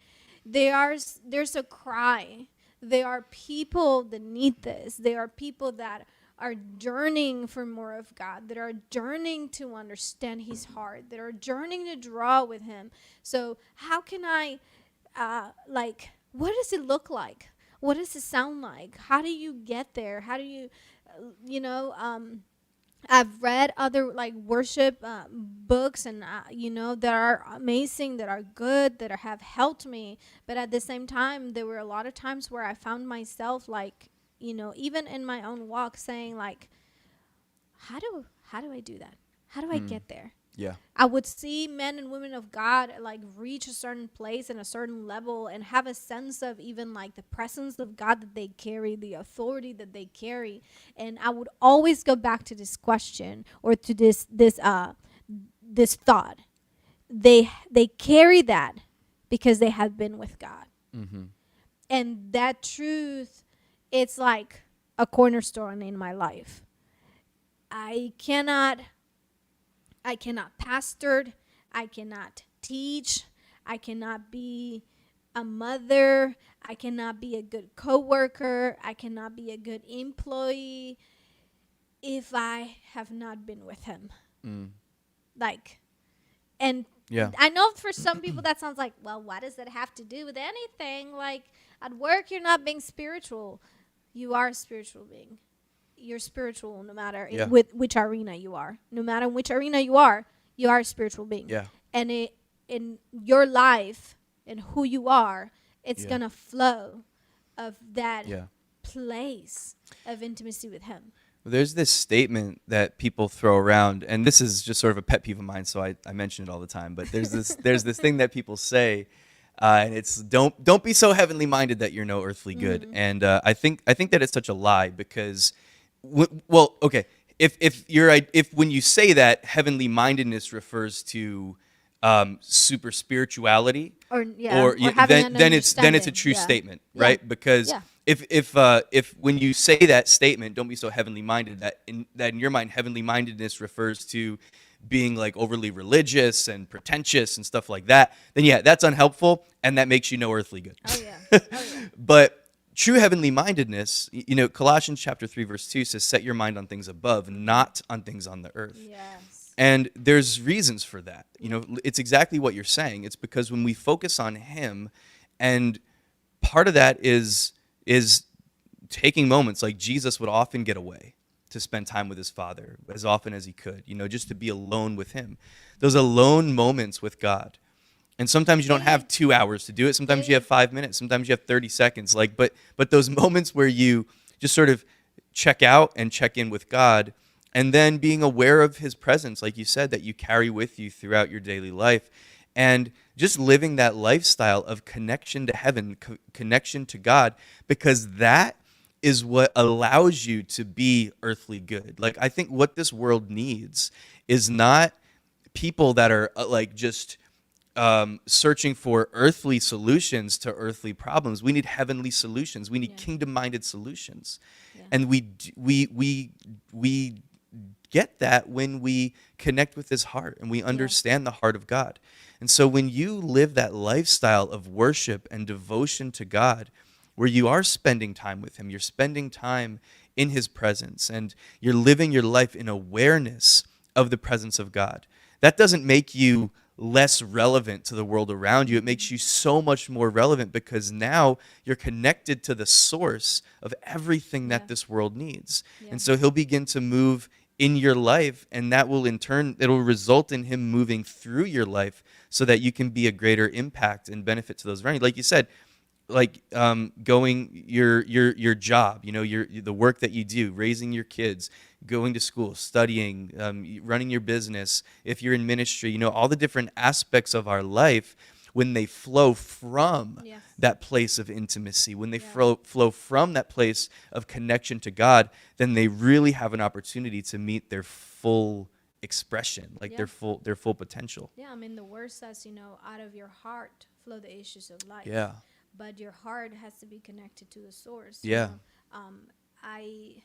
there's a cry. There are people that need this. There are people that are yearning for more of God, that are yearning to understand His heart, that are yearning to draw with Him. So how can I? What does it look like? What does it sound like? How do you get there? How do you, I've read other like worship books, and that are amazing, that are good, that have helped me. But at the same time, there were a lot of times where I found myself like, even in my own walk, saying like, how do I do that? How do I get there? Yeah. I would see men and women of God like reach a certain place and a certain level and have a sense of even like the presence of God that they carry, the authority that they carry. And I would always go back to this question, or to this thought. They carry that because they have been with God. Mm-hmm. And that truth, it's like a cornerstone in my life. I cannot pastor, I cannot teach, I cannot be a mother, I cannot be a good coworker, I cannot be a good employee if I have not been with Him. And yeah. I know for some people that sounds like, well, what does that have to do with anything? Like at work, you're not being spiritual. You are a spiritual being. You're spiritual no matter with which arena you are. No matter which arena you are a spiritual being. Yeah. And in your life and who you are, it's going to flow of that place of intimacy with Him. There's this statement that people throw around, and this is just sort of a pet peeve of mine, so I mention it all the time. But there's this thing that people say, and it's don't be so heavenly minded that you're no earthly good. And I think that it's such a lie because. Well, okay. If when you say that, heavenly mindedness refers to super spirituality, then it's a true statement, right? Because if when you say that statement, don't be so heavenly minded, that in your mind, heavenly mindedness refers to being like overly religious and pretentious and stuff like that, then that's unhelpful, and that makes you no earthly good. Oh yeah. But true heavenly mindedness, Colossians chapter 3 verse 2 says, set your mind on things above, not on things on the earth. Yes. And there's reasons for that. It's exactly what you're saying. It's because when we focus on Him, and part of that is taking moments, like Jesus would often get away to spend time with His Father as often as He could, just to be alone with Him. Those alone moments with God. And sometimes you don't have 2 hours to do it. Sometimes you have 5 minutes. Sometimes you have 30 seconds. But those moments where you just sort of check out and check in with God, and then being aware of His presence, like you said, that you carry with you throughout your daily life, and just living that lifestyle of connection to heaven, connection to God, because that is what allows you to be earthly good. Like, I think what this world needs is not people that are just searching for earthly solutions to earthly problems. We need heavenly solutions. We need kingdom-minded solutions, and we get that when we connect with his heart and we understand the heart of God. And so when you live that lifestyle of worship and devotion to God, where you are spending time with him, you're spending time in his presence, and you're living your life in awareness of the presence of God, that doesn't make you less relevant to the world around you. It makes you so much more relevant because now you're connected to the source of everything that this world needs. And so he'll begin to move in your life, and that will in turn, it'll result in him moving through your life so that you can be a greater impact and benefit to those around you. Like you said, like going your job, the work that you do, raising your kids, going to school, studying, running your business, if you're in ministry, all the different aspects of our life, when they flow from that place of intimacy, when they flow from that place of connection to God, then they really have an opportunity to meet their full expression, like their full potential. Yeah, I mean, the word says, out of your heart flow the issues of life. Yeah. But your heart has to be connected to the source. Yeah. I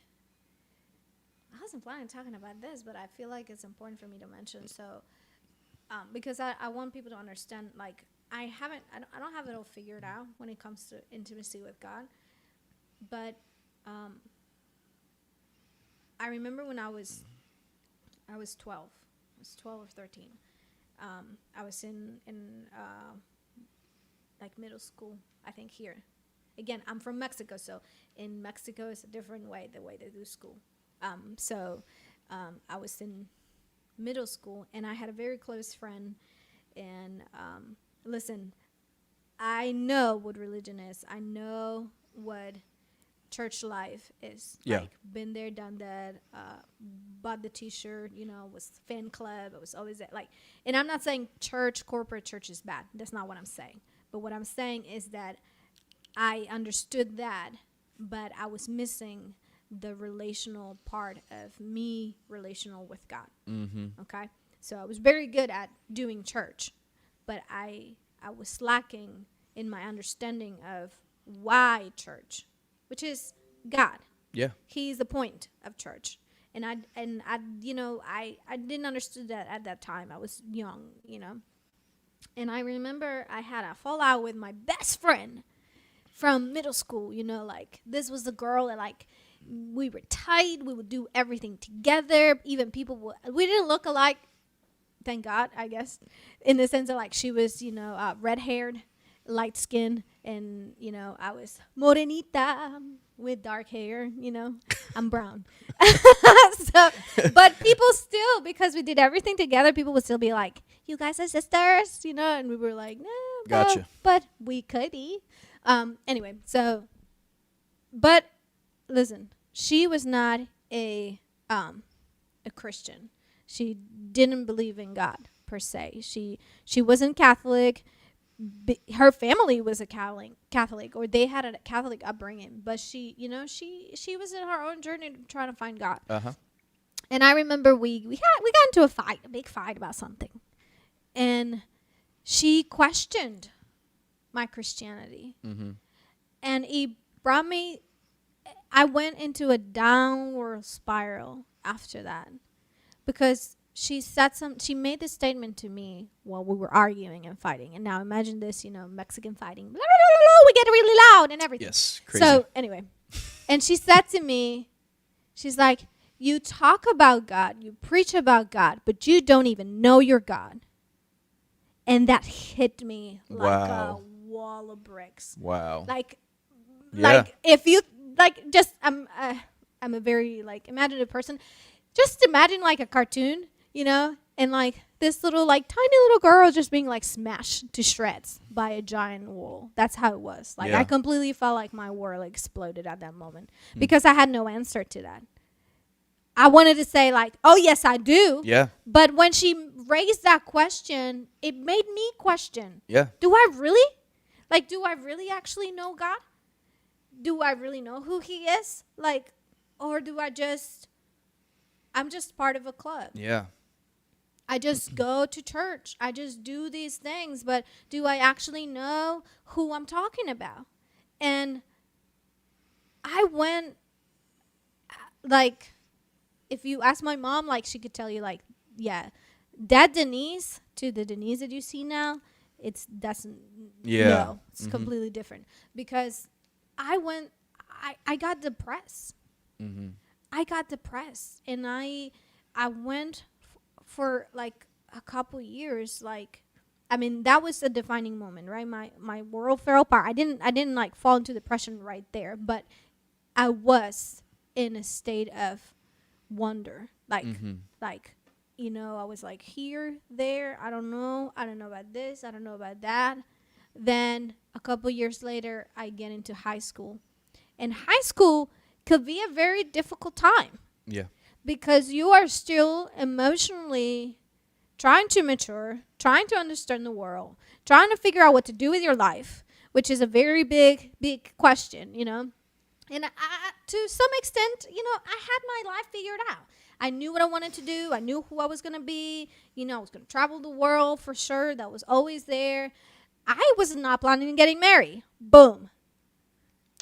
wasn't planning on talking about this, but I feel like it's important for me to mention. So, because I want people to understand, like, I don't have it all figured out when it comes to intimacy with God. But I remember when I was 12. I was 12 or 13. I was in like middle school, I think, here. Again, I'm from Mexico, so in Mexico it's a different way, the way they do school. So I was in middle school, and I had a very close friend. And listen, I know what religion is. I know what church life is. Yeah. Like, been there, done that, bought the t-shirt, was fan club. I was always there. Like, and I'm not saying corporate church is bad. That's not what I'm saying. But what I'm saying is that I understood that, but I was missing the relational part of me relational with God. Mm-hmm. Okay? So I was very good at doing church, but I was lacking in my understanding of why church, which is God. Yeah. He's the point of church. And I didn't understand that at that time. I was young, And I remember I had a fallout with my best friend from middle school. Like, this was the girl that, like, we were tight. We would do everything together. Even we didn't look alike, thank God, I guess, in the sense of, like, she was, red-haired, light skin, and, I was morenita with dark hair, I'm brown. So, but people still, because we did everything together, people would still be like, you guys are sisters, and we were like, no, Gotcha. But we could be. Anyway, so, but listen, she was not a Christian. She didn't believe in God per se. She wasn't Catholic. Her family was a Catholic, or they had a Catholic upbringing, but she was in her own journey trying to find God. Uh-huh. And I remember we got into a big fight about something, and she questioned my Christianity, and it brought me. I went into a downward spiral after that, because she made this statement to me while we were arguing and fighting. And now imagine this, Mexican fighting. Blah, blah, blah, blah, we get really loud and everything. Yes, crazy. So anyway, and she said to me, she's like, you talk about God, you preach about God, but you don't even know your God. And that hit me like a wall of bricks. Wow. Like if you, like, just, I'm a very, like, imaginative person. Just imagine, like, a cartoon, and, like, this little, like, tiny little girl just being, like, smashed to shreds by a giant wall. That's how it was. Like, I completely felt like my world exploded at that moment because I had no answer to that. I wanted to say, like, oh, yes, I do. Yeah. But when she raised that question, it made me question. Yeah. Do I really actually know God? Do I really know who he is? Like, or do I'm just part of a club. Yeah. I just go to church. I just do these things, but do I actually know who I'm talking about? And I went, like, if you ask my mom, like, she could tell you, like, yeah, that Denise to the Denise that you see now, that's no, it's completely different. Because I got depressed. Mm-hmm. I got depressed, and I went for like a couple years. Like, I mean, that was a defining moment, right? My world fell apart. I didn't like fall into depression right there, but I was in a state of wonder, like like I was like here, there. I don't know about this. I don't know about that. Then a couple years later, I get into high school, and high school could be a very difficult time Yeah. because you are still emotionally trying to mature, trying to understand the world, trying to figure out what to do with your life, which is a very big question, And to some extent, I had my life figured out. I knew what I wanted to do. I knew who I was going to be. I was going to travel the world for sure. That was always there. I was not planning on getting married. Boom.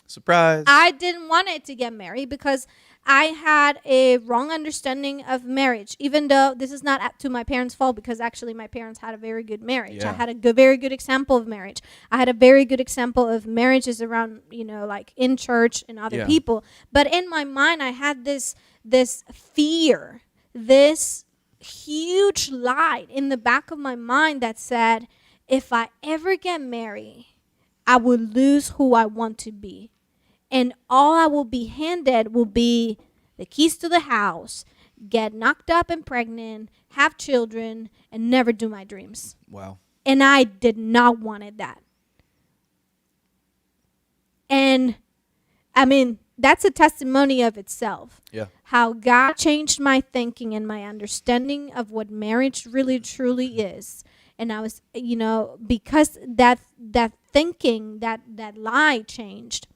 Surprise. I didn't want it to get married because I had a wrong understanding of marriage, even though this is not to my parents' fault, because actually my parents had a very good marriage. Yeah. I had a very good example of marriage. I had a very good example of marriages around, like in church and other people. But in my mind, I had this fear, this huge light in the back of my mind that said, if I ever get married, I will lose who I want to be. And all I will be handed will be the keys to the house, get knocked up and pregnant, have children, and never do my dreams. Wow. And I did not want that. And, I mean, that's a testimony of itself. Yeah. How God changed my thinking and my understanding of what marriage really, truly is. And I was, because that thinking, that lie changed,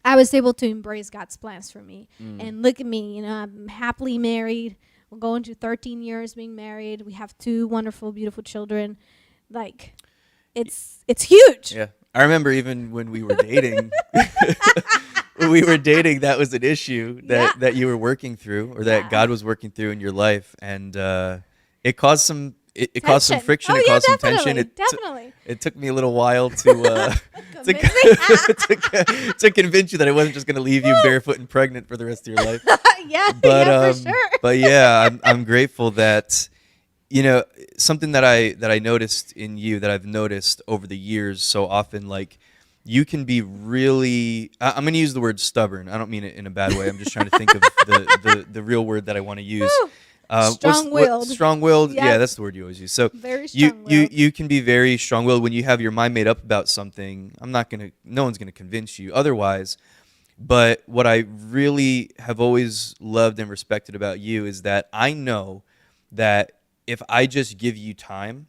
I was able to embrace God's plans for me. And look at me, I'm happily married. We're going to 13 years being married. We have 2 wonderful, beautiful children. Like, it's huge. Yeah. I remember even when we were dating, that was an issue that you were working through, or that God was working through in your life. And it caused some it caused some friction. Oh, it caused some definitely, tension. Definitely. It took me a little while to to convince you that I wasn't just going to leave you barefoot and pregnant for the rest of your life. For sure. But yeah, I'm grateful that something that I noticed in you, that I've noticed over the years so often, like, you can be really, I'm going to use the word stubborn. I don't mean it in a bad way. I'm just trying to think of the real word that I want to use. Strong-willed. Strong-willed. Yep. Yeah, that's the word you always use. So very strong-willed. you can be very strong-willed when you have your mind made up about something. No one's gonna convince you otherwise. But what I really have always loved and respected about you is that I know that if I just give you time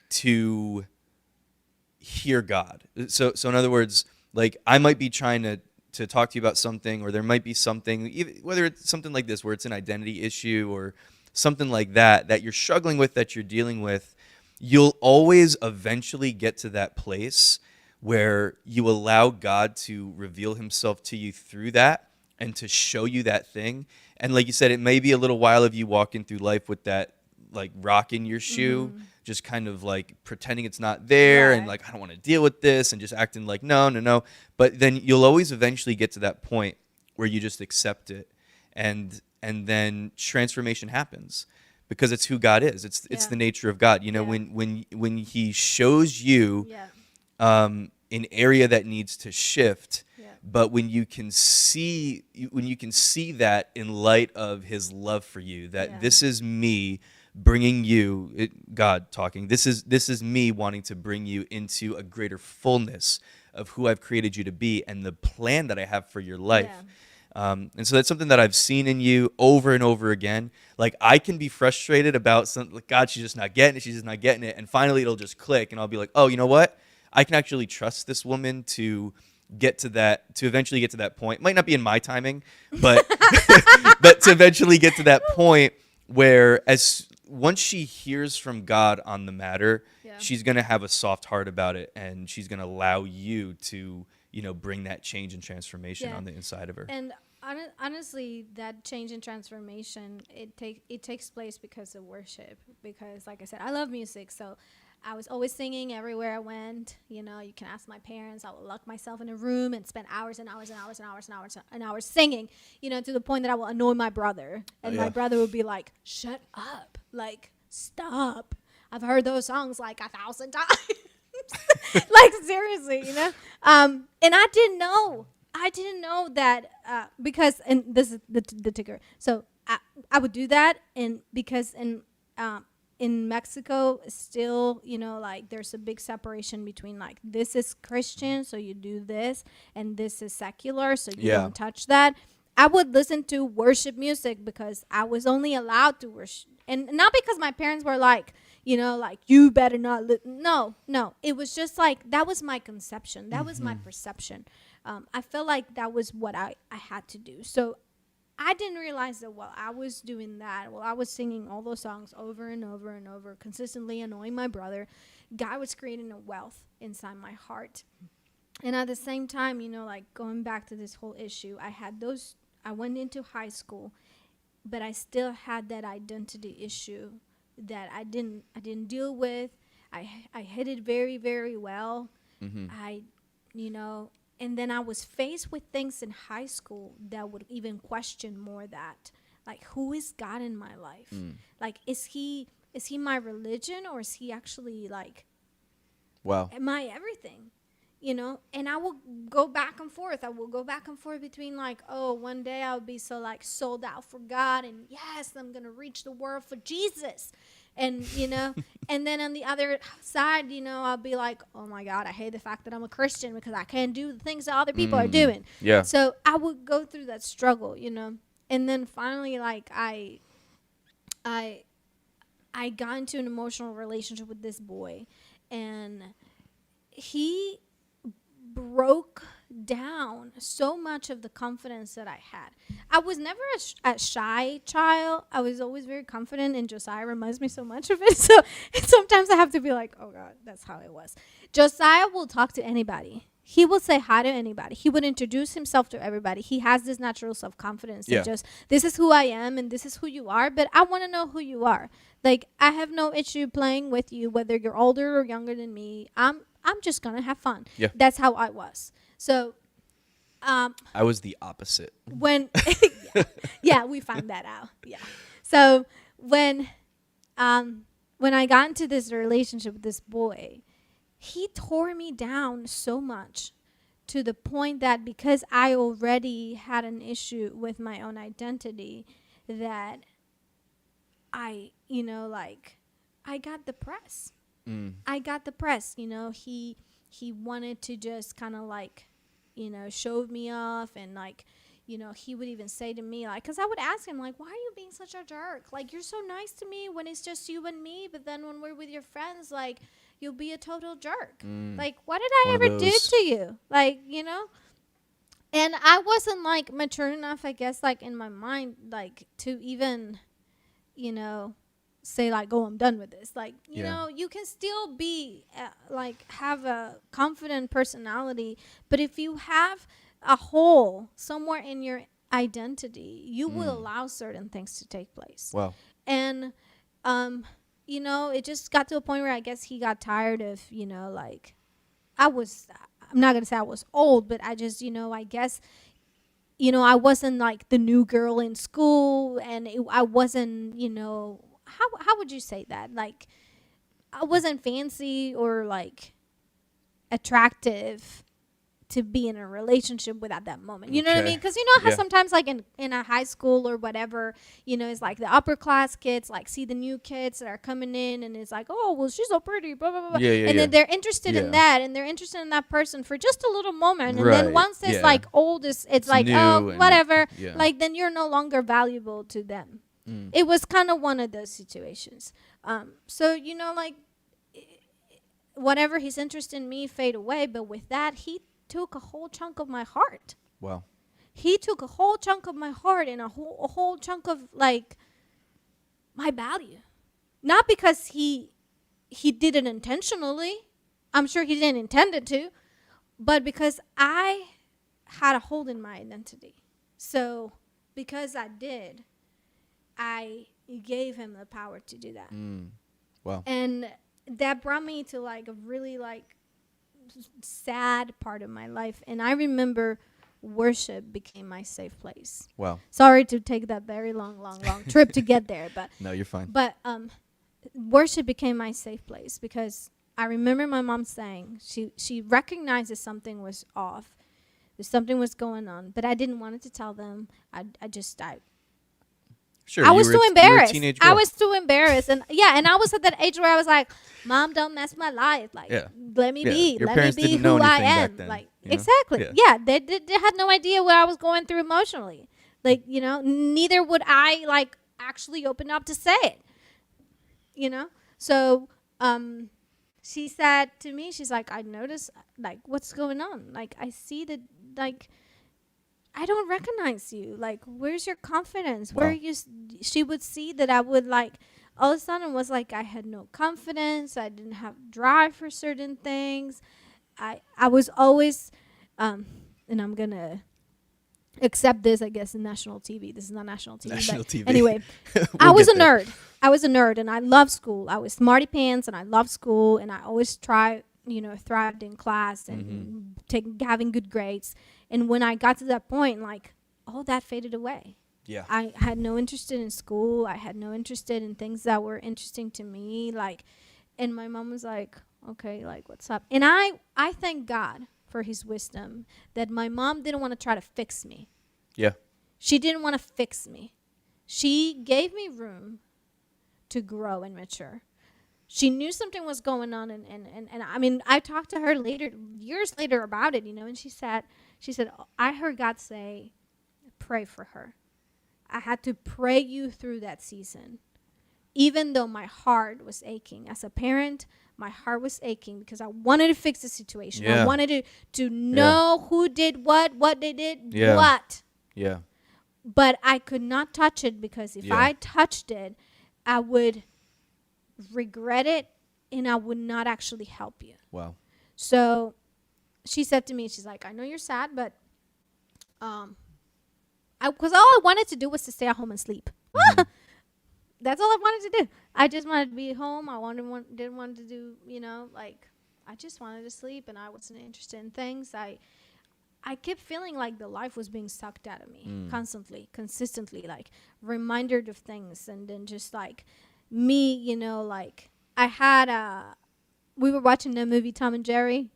to hear God, so in other words, like, I might be trying to talk to you about something, or there might be something, whether it's something like this where it's an identity issue or something like that you're struggling with, that you're dealing with, you'll always eventually get to that place where you allow God to reveal himself to you through that and to show you that thing. And like you said, it may be a little while of you walking through life with that, like, rock in your shoe, just kind of like pretending it's not there, and like, I don't want to deal with this, and just acting like no. But then you'll always eventually get to that point where you just accept it, and then transformation happens, because it's who God is. It's the nature of God. When he shows you an area that needs to shift, but when you can see that in light of his love for you, that this is me bringing you, God talking, this is me wanting to bring you into a greater fullness of who I've created you to be and the plan that I have for your life. And so that's something that I've seen in you over and over again. Like, I can be frustrated about something, like, God, she's just not getting it, and finally it'll just click, and I'll be like, oh, you know what? I can actually trust this woman to eventually get to that point. It might not be in my timing, but but to eventually get to that point where, once she hears from God on the matter, she's going to have a soft heart about it, and she's going to allow you to, bring that change and transformation on the inside of her. And Honestly, that change and transformation, it takes place because of worship. Because, like I said, I love music, so I was always singing everywhere I went. You know, you can ask my parents. I would lock myself in a room and spend hours and hours and hours and hours and hours and hours singing. You know, to the point that I will annoy my brother, Oh, and yeah. my brother would be like, "Shut up! Like, stop! I've heard those songs like 1,000 times." Like, seriously, you know. And I didn't know that, because, and this is the ticker. So I would do that, and because in Mexico, still, you know, like, there's a big separation between, like, this is Christian, so you do this, and this is secular, so you Yeah. don't touch that. I would listen to worship music because I was only allowed to worship, and not because my parents were like, you know, like, you better not. No, it was just like, that was my conception, that was my perception. I felt like that was what I had to do. So I didn't realize that while I was doing that, while I was singing all those songs over and over and over, consistently annoying my brother, God was creating a wealth inside my heart. And at the same time, you know, like, going back to this whole issue, I went into high school, but I still had that identity issue that I didn't deal with. I hid it very, very well. Mm-hmm. I, you know, and then I was faced with things in high school that would even question more that, like, who is God in my life? Like, is he my religion, or is he actually, like, Wow. am I everything? You know, and I will go back and forth. I will go back and forth between, like, oh, one day I'll be so, like, sold out for God, and yes, I'm gonna reach the world for Jesus, and you know, and then on the other side, you know, I'll be like, oh my God, I hate the fact that I'm a Christian because I can't do the things that other people are doing. Yeah. So I would go through that struggle, you know, and then finally, like, I got into an emotional relationship with this boy, and he broke down so much of the confidence that I had. I was never a shy child. I was always very confident, and Josiah reminds me so much of it. So sometimes I have to be like, oh God, that's how it was. Josiah will talk to anybody. He will say hi to anybody. He would introduce himself to everybody. He has this natural self-confidence that just, this is who I am and this is who you are, but I want to know who you are. Like, I have no issue playing with you, whether you're older or younger than me. I'm just going to have fun. Yeah. That's how I was. So I was the opposite. when yeah, we found that out. Yeah. So when I got into this relationship with this boy, he tore me down so much, to the point that because I already had an issue with my own identity, that I, you know, like, I got depressed. I got depressed, you know. He wanted to just kind of, like, you know, show me off, and, like, you know, he would even say to me, like, because I would ask him, like, why are you being such a jerk? Like, you're so nice to me when it's just you and me, but then when we're with your friends, like, you'll be a total jerk. Like, what did I ever do to you? Like, you know? And I wasn't, like, mature enough, I guess, like, in my mind, like, to even, you know, say, like, oh, I'm done with this. Like, you know, you can still be like, have a confident personality, but if you have a hole somewhere in your identity, you will allow certain things to take place. Wow. And you know, it just got to a point where I guess he got tired of, you know, like, I'm not gonna say I was old, but I just, you know, I guess, you know, I wasn't, like, the new girl in school, and I wasn't, you know, how would you say that? Like, I wasn't fancy or, like, attractive to be in a relationship with at that moment. You know what I mean? Because you know how sometimes, like, in a high school or whatever, you know, it's like the upper class kids, like, see the new kids that are coming in, and it's like, oh, well, she's so pretty, blah, blah, blah. And then they're interested in that, and they're interested in that person for just a little moment. And then once it's, like, old, it's like, oh, whatever. Like, then you're no longer valuable to them. It was kind of one of those situations. So, you know, like, whatever his interest in me fade away, but with that, he took a whole chunk of my heart. Wow. He took a whole chunk of my heart, and a whole chunk of, like, my value. Not because he did it intentionally. I'm sure he didn't intend it to, but because I had a hold in my identity. So because I did, I gave him the power to do that. Wow. And that brought me to like a really like sad part of my life. And I remember worship became my safe place. Wow. Sorry to take that very long trip to get there, but No, you're fine. but worship became my safe place because I remember my mom saying she recognized that something was off, that something was going on, but I didn't want to tell them. I Sure. I was too You were a embarrassed. teenage girl. I was too embarrassed, and I was at that age where I was like, "Mom, don't mess my life. Like, Yeah. let me Yeah. be. Your Let parents me be didn't know who I anything back am." then, Like, you know? exactly. Yeah. Yeah, they had no idea what I was going through emotionally. Like, neither would I like actually open up to say it. So she said to me, she's like, I noticed, like, what's going on? Like, I see that, like, I don't recognize you. Like, where's your confidence? Wow. Where are you? She would see that I would, like, all of a sudden was like I had no confidence. I didn't have drive for certain things. I was always, and I'm going to accept this, I guess, in national TV. This is not national TV. National but TV. Anyway, I was a nerd. I was a nerd, and I loved school. I was smarty pants, and I loved school, and I always thrived in class and having good grades. And when I got to that point, like, all that faded away. Yeah. I had no interest in school. I had no interest in things that were interesting to me. Like, and my mom was like, okay, like, what's up? And I thank God for his wisdom that my mom didn't want to try to fix me. Yeah. She didn't want to fix me. She gave me room to grow and mature. She knew something was going on, and I mean, I talked to her years later about it, and she said, I heard God say, pray for her. I had to pray you through that season. Even though my heart was aching. As a parent, my heart was aching because I wanted to fix the situation. Yeah. I wanted to know who did what they did Yeah. what. Yeah. But I could not touch it because if I touched it, I would regret it and I would not actually help you. Wow. So she said to me, she's like, I know you're sad, but because all I wanted to do was to stay at home and sleep. That's all I wanted to do. I just wanted to be home. I didn't want to do, like, I just wanted to sleep, and I wasn't interested in things. I kept feeling like the life was being sucked out of me constantly, consistently, like reminded of things. And then just like me, like I had we were watching the movie Tom and Jerry,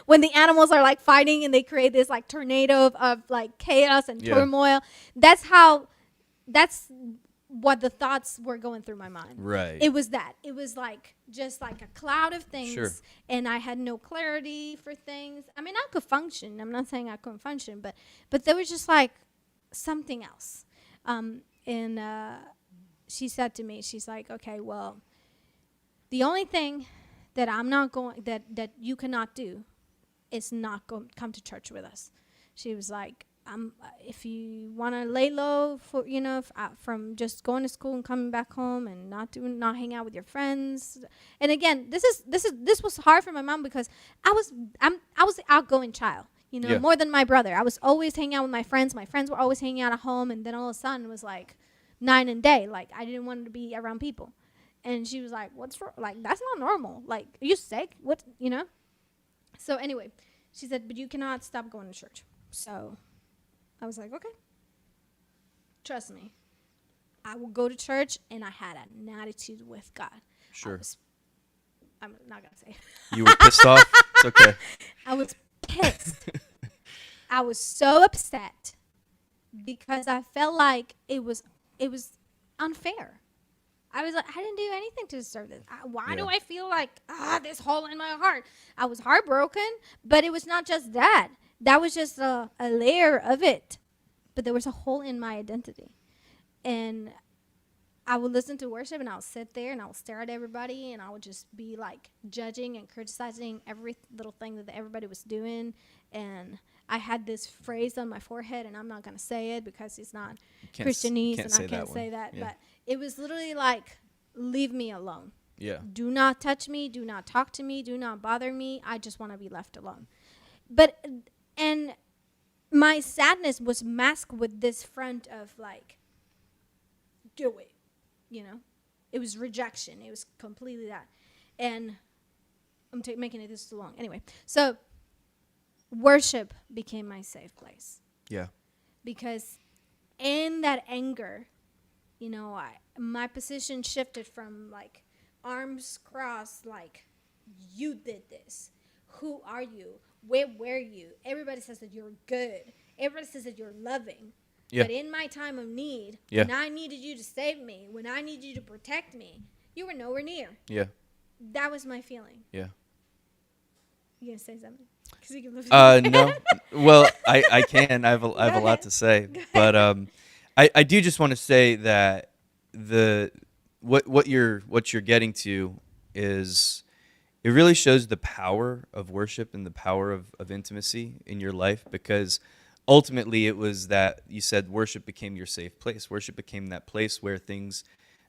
when the animals are like fighting and they create this like tornado of like chaos and turmoil. That's what the thoughts were going through my mind. Right. It was that. It was like just like a cloud of things. Sure. And I had no clarity for things. I mean, I could function. I'm not saying I couldn't function, but there was just like something else. And she said to me, she's like, okay, well, the only thing that I'm not going, that you cannot do is not come to church with us. She was like, if you want to lay low for, from just going to school and coming back home and not hang out with your friends. And again, this was hard for my mom because I was the outgoing child, more than my brother. I was always hanging out with my friends. My friends were always hanging out at home. And then all of a sudden it was like night and day. Like I didn't want to be around people. And she was like, what's wrong? Like, that's not normal. Like, are you sick? What, So anyway, she said, but you cannot stop going to church. So I was like, okay, trust me. I will go to church, and I had an attitude with God. Sure. I'm not going to say. You were pissed off? It's okay. I was pissed. I was so upset because I felt like it was unfair. I was like, I didn't do anything to deserve this. Why do I feel like this hole in my heart? I was heartbroken, but it was not just that. That was just a layer of it. But there was a hole in my identity. And I would listen to worship, and I would sit there, and I would stare at everybody, and I would just be, like, judging and criticizing every little thing that everybody was doing. And I had this phrase on my forehead, and I'm not going to say it because it's not Christianese, and I can't say that. Yeah. But it was literally like, leave me alone. Yeah. Do not touch me. Do not talk to me. Do not bother me. I just want to be left alone. And my sadness was masked with this front of like, do it, you know. It was rejection. It was completely that. And I'm making it this too long. Anyway, so worship became my safe place. Yeah. Because in that anger, you know, my position shifted from like arms crossed, like, you did this. Who are you? Where were you? Everybody says that you're good. Everybody says that you're loving. Yeah. But in my time of need, Yeah. when I needed you to save me, when I needed you to protect me, you were nowhere near. Yeah. That was my feeling. Yeah. You gonna say something? 'Cause you can live No. Well, I can. I have a lot ahead. to say, Go but I do just want to say that what you're getting to is, it really shows the power of worship and the power of intimacy in your life, because ultimately it was that you said worship became your safe place. Worship became that place where things,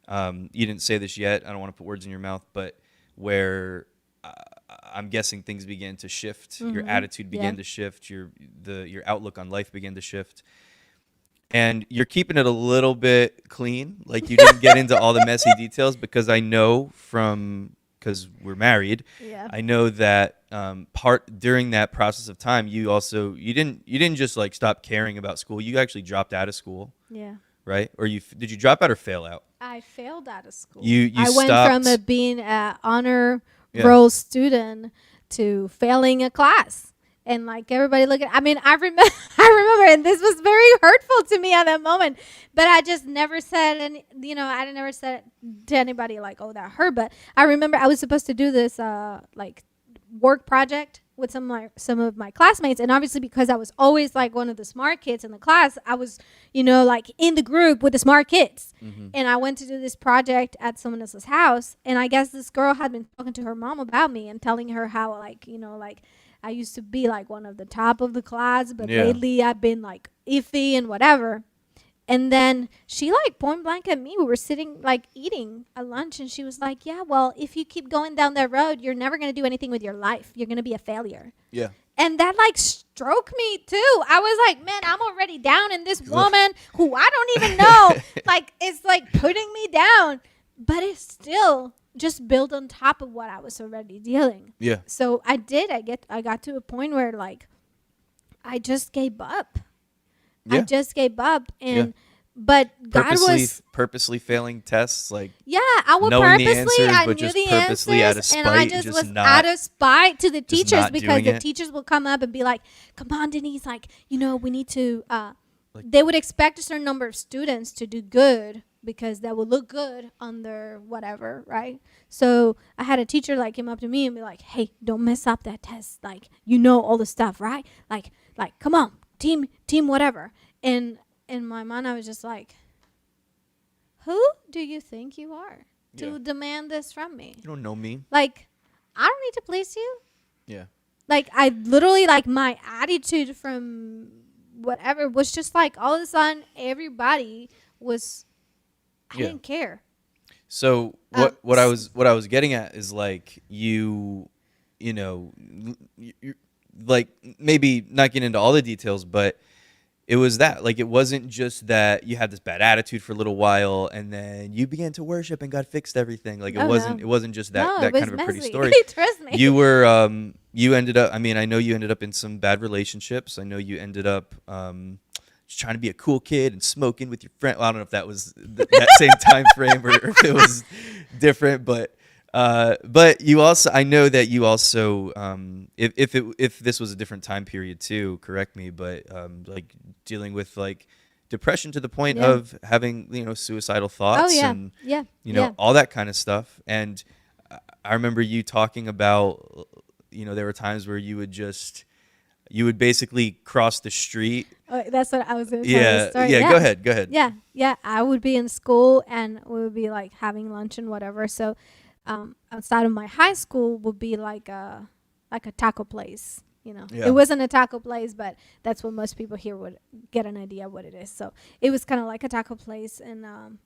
you didn't say this yet, I don't want to put words in your mouth, but where I'm guessing things began to shift. Your attitude began to shift. Your outlook on life began to shift. And you're keeping it a little bit clean. Like, you didn't get into all the messy details, because I know because we're married, Yeah. I know that during that process of time, you didn't just like stop caring about school. You actually dropped out of school, Yeah. right? Or did you drop out or fail out? I failed out of school. You I went stopped. from being an honor Yeah. roll student to failing a class. And like everybody look at, I mean, I remember, and this was very hurtful to me at that moment, but I just never said, and you know, I never said to anybody like, oh, that hurt. But I remember I was supposed to do this like work project with some of my classmates, and obviously because I was always like one of the smart kids in the class, I was, you know, like in the group with the smart kids. And I went to do this project at someone else's house, and I guess this girl had been talking to her mom about me and telling her how, like, you know, like I used to be like one of the top of the class, but lately I've been like iffy and whatever. And then she like point blank at me. We were sitting like eating a lunch, and she was like, yeah, well, if you keep going down that road, you're never going to do anything with your life. You're going to be a failure. Yeah. And that like stroked me too. I was like, man, I'm already down, and this woman who I don't even know, like, it's like putting me down, but it's still just built on top of what I was already dealing. Yeah. So I got to a point where like I just gave up. Yeah. I just gave up, and but God was purposely failing tests, like I would knowing the purposely. answers, I but knew just the purposely out of answers, and I spite, just just was not- out of spite to the teachers, not because doing the it. teachers will come up and be like, "Come on, Denise, like, you know, we need to." They would expect a certain number of students to do good because that would look good on their whatever, right? So I had a teacher like came up to me and be like, "Hey, don't mess up that test. Like, you know all the stuff, right? Like, come on, team, whatever." And in my mind, I was just like, who do you think you are to demand this from me? You don't know me. Like, I don't need to please you. Yeah. Like, I literally, like, my attitude from whatever was just like, all of a sudden, everybody was, I didn't care. So what I was getting at is like you know, you're, like, maybe not getting into all the details, but it was that, like, it wasn't just that you had this bad attitude for a little while and then you began to worship and God fixed everything. Like, it wasn't just that, No, that it was kind of a pretty messy. story. Trust me. You were you ended up, I mean, I know you ended up in some bad relationships. I know you ended up just trying to be a cool kid and smoking with your friend. Well, I don't know if that was that same time frame or if it was different, but you also, I know that you also, if this was a different time period too, correct me, but like dealing with like depression to the point of having, you know, suicidal thoughts and you know, all that kind of stuff. And I remember you talking about, you know, there were times where you would basically cross the street. Oh, that's what I was going to tell you the story. Go ahead. Yeah. I would be in school and we would be like having lunch and whatever. So outside of my high school would be like a taco place. You know, it wasn't a taco place, but that's what most people here would get an idea of what it is. So it was kind of like a taco place, and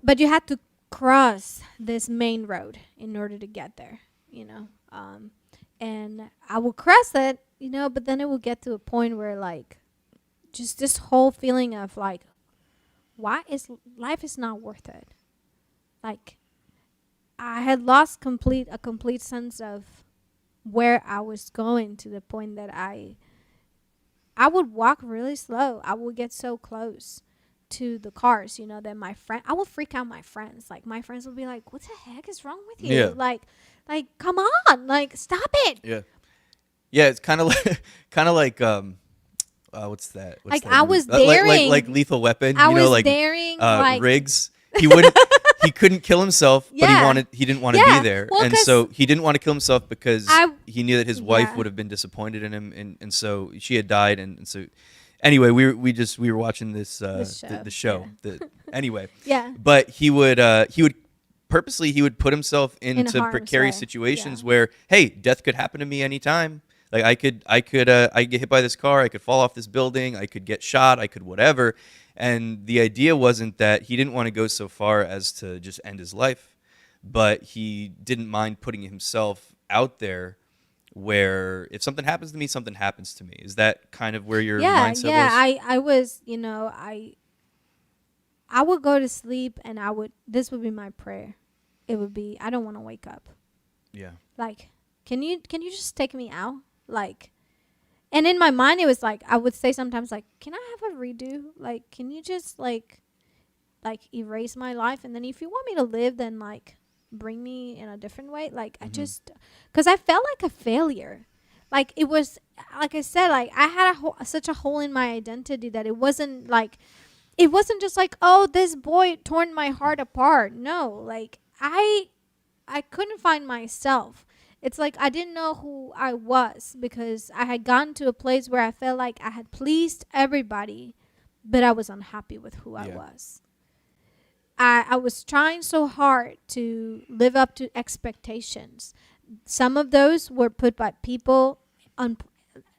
but you had to cross this main road in order to get there. You know, and I would cross it, but then it will get to a point where like just this whole feeling of like, why is life is not worth it? Like I had lost a complete sense of where I was going, to the point that I would walk really slow. I would get so close to the cars, that I would freak out my friends. Like my friends would be like, "What the heck is wrong with you? Yeah. Like come on, like stop it." Yeah. Yeah, it's kind of like what's that? What's Like that I movie? was daring. Like Lethal Weapon. I was like daring. Like Riggs. He couldn't kill himself, Yeah. but he didn't want to Yeah. be there, Well, and 'cause so he didn't want to kill himself because he knew that his wife Yeah. would have been disappointed in him, and so she had died, and so anyway, we were watching this show. the show. Anyway, yeah. but he would purposely put himself into harm's precarious way. situations Yeah. where, hey, death could happen to me anytime. Like I could get hit by this car, I could fall off this building, I could get shot, I could whatever. And the idea wasn't that he didn't want to go so far as to just end his life, but he didn't mind putting himself out there where if something happens to me, something happens to me. Is that kind of where your mindset was? I was, I would go to sleep and this would be my prayer. It would be, I don't want to wake up. Yeah. Like, can you just take me out? Like, and in my mind it was like, I would say sometimes like, can I have a redo? Like, can you just like erase my life? And then if you want me to live, then like bring me in a different way. Like I just, cause I felt like a failure. Like it was, like I said, like I had such a hole in my identity that it wasn't just like, oh, this boy torn my heart apart. No, like I couldn't find myself. It's like I didn't know who I was, because I had gotten to a place where I felt like I had pleased everybody, but I was unhappy with who I was. I was trying so hard to live up to expectations. Some of those were put by people. I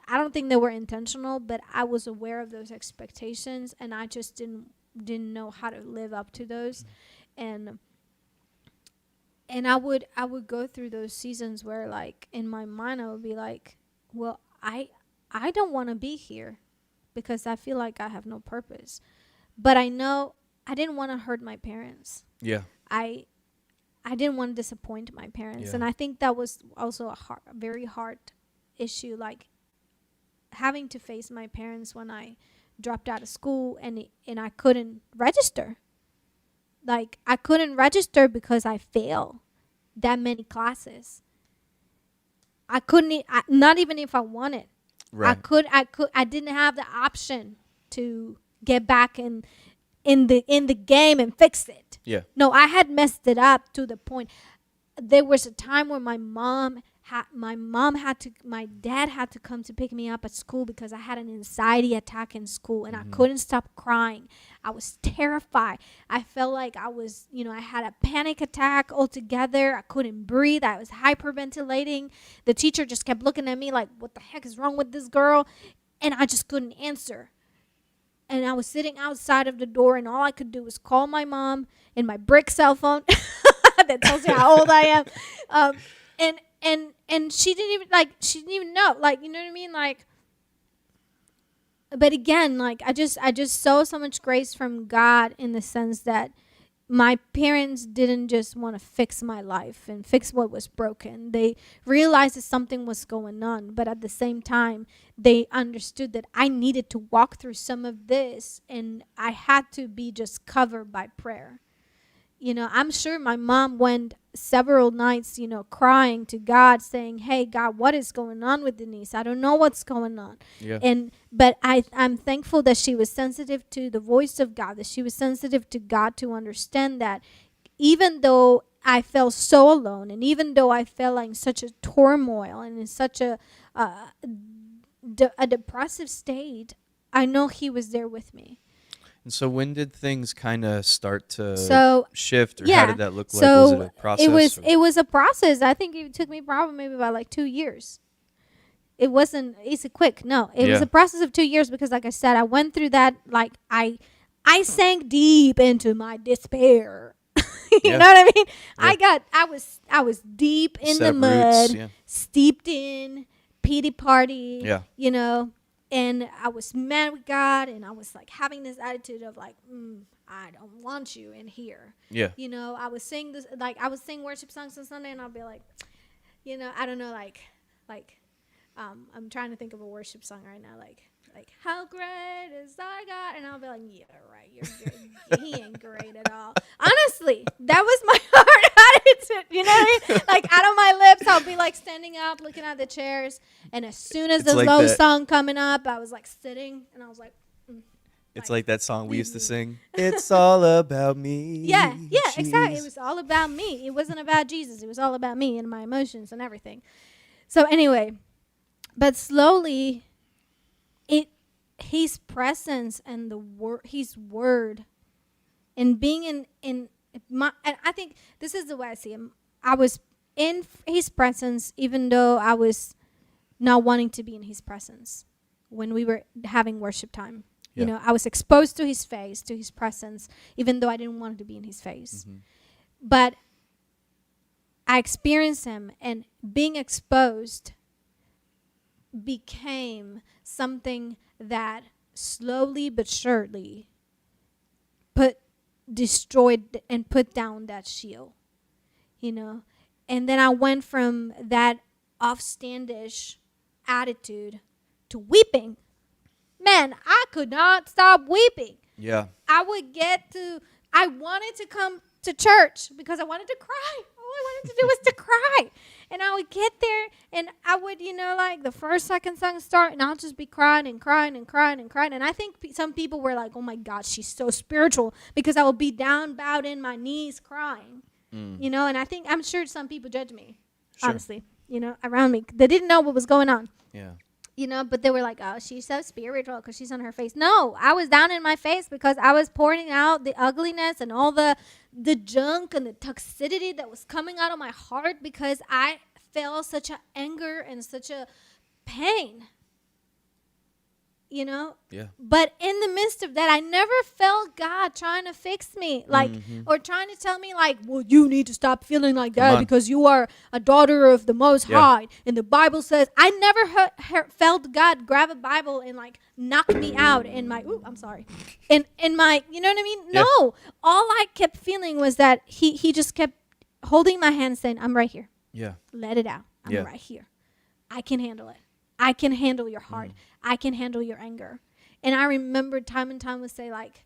don't think they were intentional, but I was aware of those expectations, and I just didn't know how to live up to those. And I would go through those seasons where like in my mind I would be like, well, I don't want to be here because I feel like I have no purpose. But I know I didn't want to hurt my parents. Yeah. I didn't want to disappoint my parents. Yeah. And I think that was also a very hard issue, like having to face my parents when I dropped out of school and I couldn't register. Like I couldn't register because I failed that many classes. I couldn't not even if I wanted. Right. I didn't have the option to get back in the game and fix it. Yeah. No, I had messed it up to the point. There was a time where my dad had to come to pick me up at school because I had an anxiety attack in school and I couldn't stop crying. I was terrified. I felt like I was, I had a panic attack altogether. I couldn't breathe. I was hyperventilating. The teacher just kept looking at me like, what the heck is wrong with this girl? And I just couldn't answer. And I was sitting outside of the door and all I could do was call my mom in my brick cell phone. That tells you how old I am. And she didn't even know, like, you know what I mean? Like, but again, like I just saw so much grace from God in the sense that my parents didn't just want to fix my life and fix what was broken. They realized that something was going on, but at the same time, they understood that I needed to walk through some of this and I had to be just covered by prayer. I'm sure my mom went several nights, crying to God saying, hey, God, what is going on with Denise? I don't know what's going on. Yeah. But I'm thankful that she was sensitive to the voice of God, that she was sensitive to God to understand that even though I felt so alone and even though I felt like in such a turmoil and in such a depressive state, I know he was there with me. And so when did things kind of start to shift, or how did that look like? So was it a process? It was a process. I think it took me probably maybe about like 2 years. It wasn't easy quick. No, it was a process of 2 years because like I said, I went through that. Like I sank deep into my despair. You know what I mean? Yeah. I was deep in the mud, steeped in pity party, Yeah. you know, and I was mad with God, and I was like having this attitude of like, I don't want you in here. Yeah. You know, I was sing this, like I would sing worship songs on Sunday, and I'll be like, you know, I don't know, like, I'm trying to think of a worship song right now, like how great is thy God, and I'll be like, yeah, right, he ain't great at all. Honestly, that was my heart attitude. You know what I mean? Like out of my lips, I'll be like standing up, looking at the chairs, and as soon as It's the like low that- song coming up, I was like sitting, and I was like, It's like that song we used to sing. It's all about me. yeah, exactly. It Jeez. was all about me. It wasn't about Jesus. It was all about me and my emotions and everything. So anyway, but slowly, His presence and His word, and being in my, and I think this is the way I see Him. I was in His presence, even though I was not wanting to be in His presence when we were having worship time. Yeah. You know, I was exposed to His face, to His presence, even though I didn't want to be in His face. Mhm. But I experienced Him, and being exposed became something that slowly but surely destroyed and put down that shield, you know. And then I went from that offstandish attitude to weeping. Man, I could not stop weeping. Yeah. I wanted to come to church because I wanted to cry. All I wanted to do was to cry. And I would get there, and I would, you know, like the first, second song start, and I'll just be crying and crying and crying and crying. And I think some people were like, oh my God, she's so spiritual, because I would be down, bowed in my knees crying, you know. And I'm sure some people judge me, Sure. honestly, you know, around me. They didn't know what was going on. Yeah. You know, but they were like, oh, she's so spiritual because she's on her face. No, I was down in my face because I was pouring out the ugliness and all the junk and the toxicity that was coming out of my heart, because I felt such a anger and such a pain, you know. Yeah. But in the midst of that, I never felt God trying to fix me, like, or trying to tell me, like, well, you need to stop feeling like Come that on. because you are a daughter of the Most Yeah. High. And the Bible says, I never felt God grab a Bible and, like, knock me out in my, in my, you know what I mean? Yeah. No. All I kept feeling was that he just kept holding my hand saying, I'm right here. Yeah. Let it out. I'm Yeah. right here. I can handle it. I can handle your heart. I can handle your anger. And I remember time and time would say, like,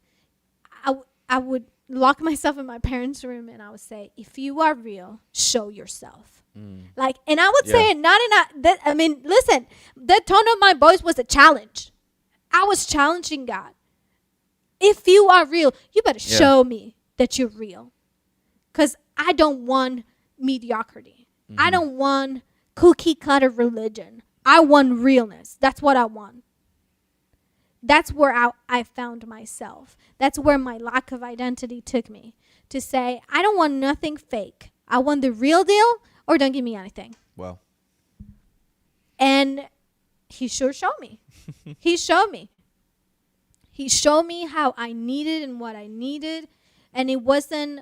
I would lock myself in my parents' room, and I would say, if you are real, show yourself. Like, and I would say it not in listen, the tone of my voice was a challenge. I was challenging God. If you are real, you better show me that you're real. Because I don't want mediocrity. I don't want cookie cutter religion. I want realness. That's what I want. That's where I found myself. That's where my lack of identity took me. To say, I don't want nothing fake. I want the real deal, or don't give me anything. Wow. And He sure showed me. He showed me. He showed me how I needed and what I needed. And it wasn't,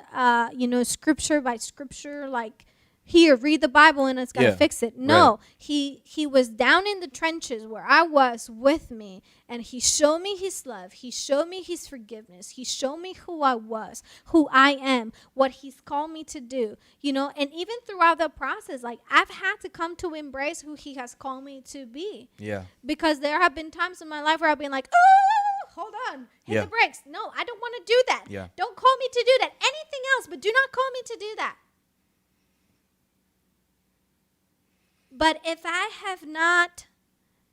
scripture by scripture, like, here, read the Bible and it's going to fix it. No, right. He was down in the trenches where I was with me, and He showed me His love. He showed me His forgiveness. He showed me who I was, who I am, what He's called me to do, you know. And even throughout the process, like, I've had to come to embrace who He has called me to be. Yeah. Because there have been times in my life where I've been like, oh, hold on, hit the brakes. No, I don't want to do that. Yeah. Don't call me to do that. Anything else, but do not call me to do that. But if I have not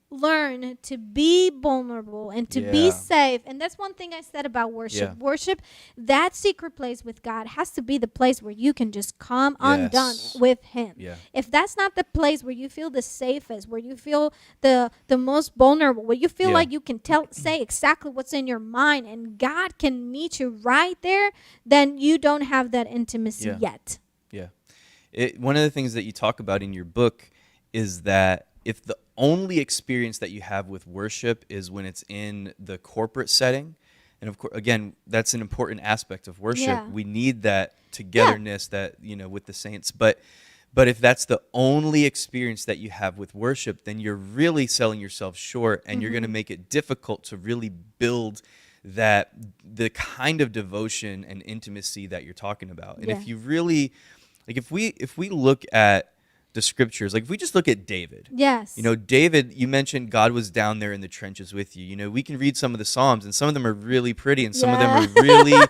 learned to be vulnerable and to be safe, and that's one thing I said about worship. Yeah. Worship, that secret place with God has to be the place where you can just come undone with Him. Yeah. If that's not the place where you feel the safest, where you feel the most vulnerable, where you feel like you can say exactly what's in your mind and God can meet you right there, then you don't have that intimacy yet. Yeah. One of the things that you talk about in your book is that if the only experience that you have with worship is when it's in the corporate setting, and of course, again, that's an important aspect of worship. We need that togetherness that, with the saints. But But if that's the only experience that you have with worship, then you're really selling yourself short, and you're going to make it difficult to really build that the kind of devotion and intimacy that you're talking about. And Yeah. if you really, like, if we look at the scriptures, like if we just look at David, Yes. David, you mentioned God was down there in the trenches with you. We can read some of the Psalms, and some of them are really pretty, and some of them are really,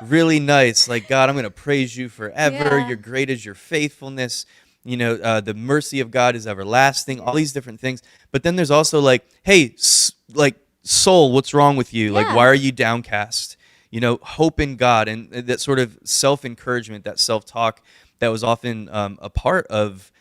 really nice. Like, God, I'm going to praise you forever. Yeah. You're great as your faithfulness. The mercy of God is everlasting, all these different things. But then there's also like, hey, like, soul, what's wrong with you? Like, Yeah. why are you downcast? Hope in God, and that sort of self-encouragement, that self-talk that was often a part of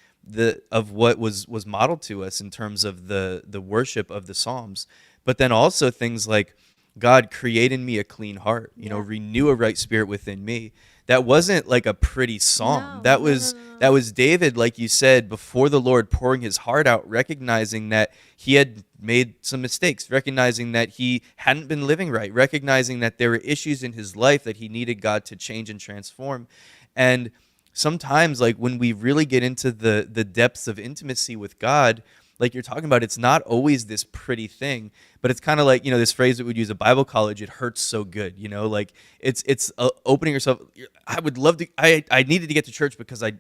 what was modeled to us in terms of the worship of the Psalms. But then also things like, God, create in me a clean heart, renew a right spirit within me. That wasn't like a pretty psalm. No, That no, was no, no, no. that was David, like you said, before the Lord, pouring his heart out, recognizing that he had made some mistakes, recognizing that he hadn't been living right, recognizing that there were issues in his life that he needed God to change and transform. And sometimes, like, when we really get into the depths of intimacy with God, like you're talking about, it's not always this pretty thing, but it's kind of like, this phrase that we'd use at Bible college, it hurts so good, like it's opening yourself. I would love to, I needed to get to church because I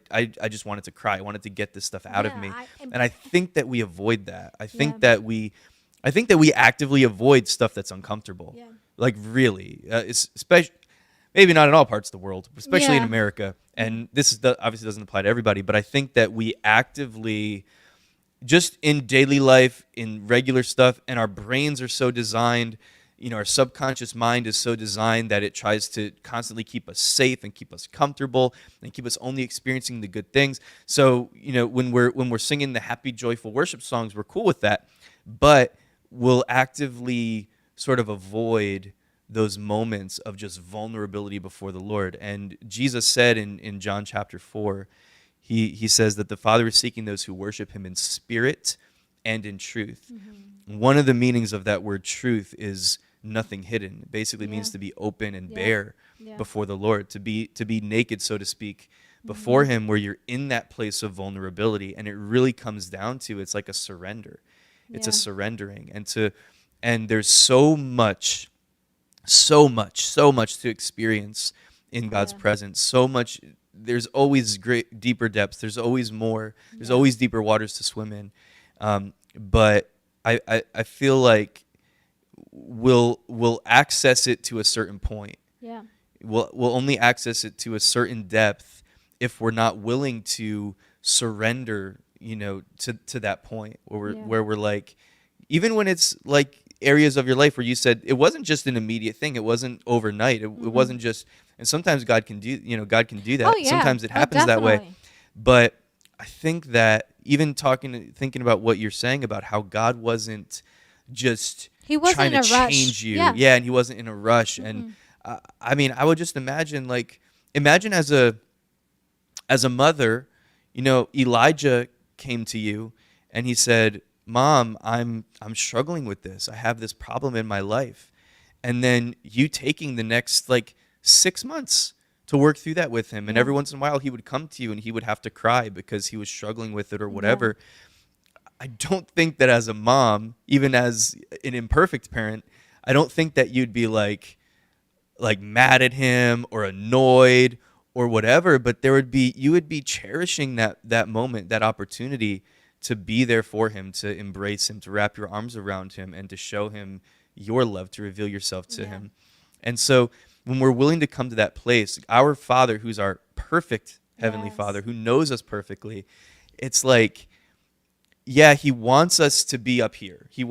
just wanted to cry. I wanted to get this stuff out of me. And I think that we avoid that. I think that we actively avoid stuff that's uncomfortable. Yeah. Like, really, especially, maybe not in all parts of the world, especially in Yeah. America. And this obviously doesn't apply to everybody, but I think that we actively, just in daily life, in regular stuff, and our brains are so designed, our subconscious mind is so designed that it tries to constantly keep us safe and keep us comfortable and keep us only experiencing the good things. So, when we're singing the happy, joyful worship songs, we're cool with that, but we'll actively sort of avoid those moments of just vulnerability before the Lord. And Jesus said in John chapter 4, He says that the Father is seeking those who worship him in spirit and in truth. Mm-hmm. One of the meanings of that word truth is nothing hidden. It basically means to be open and bare before the Lord, to be naked, so to speak, before him, where you're in that place of vulnerability. And it really comes down to, it's like a surrender. It's a surrendering. And there's so much to experience in God's presence. So much. There's always deeper depths. There's always more. There's always deeper waters to swim in. But I feel like we'll access it to a certain point. Yeah. We'll only access it to a certain depth if we're not willing to surrender, to that point where we're like, even when it's like areas of your life where you said it wasn't just an immediate thing, it wasn't overnight, it wasn't just. And sometimes God can do that. Oh, yeah. Sometimes it happens that way. Definitely. But I think that even thinking about what you're saying about how God wasn't just He wasn't trying in to a rush. change you. Yeah. And he wasn't in a rush. And I would just imagine as a mother, Elijah came to you and he said, Mom, I'm struggling with this. I have this problem in my life. And then you taking the next 6 months to work through that with him. And every once in a while he would come to you and he would have to cry because he was struggling with it or whatever. I don't think that as a mom, even as an imperfect parent, I don't think that you'd be like mad at him or annoyed or whatever, but you would be cherishing that moment, that opportunity to be there for him, to embrace him, to wrap your arms around him, and to show him your love, to reveal yourself to him. And so when we're willing to come to that place, our Father, who's our perfect Heavenly Father, who knows us perfectly, it's like, he wants us to be up here. He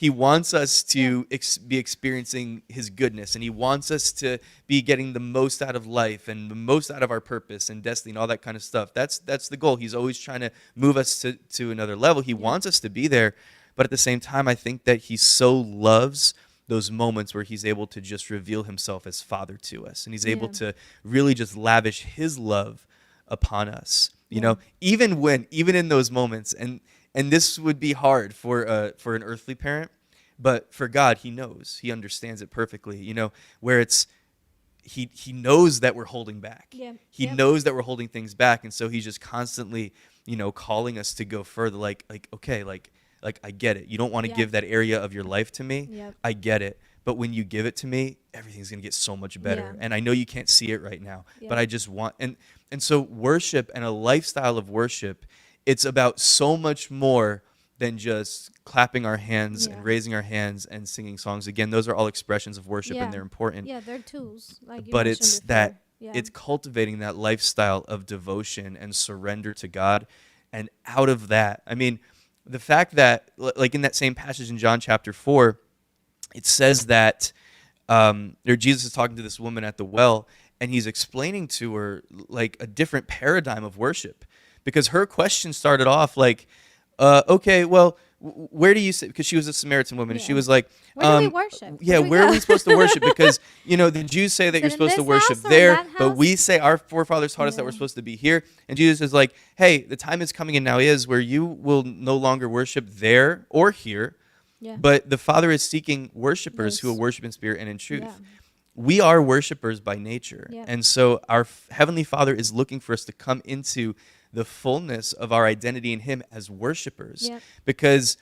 wants us to be experiencing his goodness, and he wants us to be getting the most out of life and the most out of our purpose and destiny and all that kind of stuff. That's the goal. He's always trying to move us to another level. He wants us to be there, but at the same time, I think that he so loves those moments where he's able to just reveal himself as Father to us, and he's able to really just lavish his love upon us. Even in those moments, and this would be hard for an earthly parent, but for God, he knows, he understands it perfectly. Where he knows that we're holding back. Yeah. He Yep. knows that we're holding things back, and so he's just constantly, calling us to go further. Like okay, like I get it. You don't want to Yeah. give that area of your life to me. Yep. I get it. But when you give it to me, everything's gonna get so much better. Yeah. And I know you can't see it right now, Yeah. but I just want and so worship and a lifestyle of worship, it's about so much more than just clapping our hands Yeah. and raising our hands and singing songs. Again, those are all expressions of worship Yeah. and they're important. Yeah, they're tools, like you But mentioned it's before. that Yeah. it's cultivating that lifestyle of devotion and surrender to God. And out of that, I mean, the fact that, like in that same passage in John chapter 4, it says that or Jesus is talking to this woman at the well, and he's explaining to her like a different paradigm of worship, because her question started off like, okay, well, where do you say? Because she was a Samaritan woman, and she Yeah. was like, Where do we worship? Yeah, Where do we where are go? we supposed to worship? Because the Jews say that Is you're it in supposed to this worship house or in there, that but house? we say our forefathers taught us that we're Yeah. supposed to be here. And Jesus is like, hey, the time is coming and now is where you will no longer worship there or here, Yeah. but the Father is seeking worshipers who will Yes. worship in spirit and in truth. Yeah. We are worshipers by nature. Yeah. And so our Heavenly Father is looking for us to come into the fullness of our identity in Him as worshipers. Yeah. Because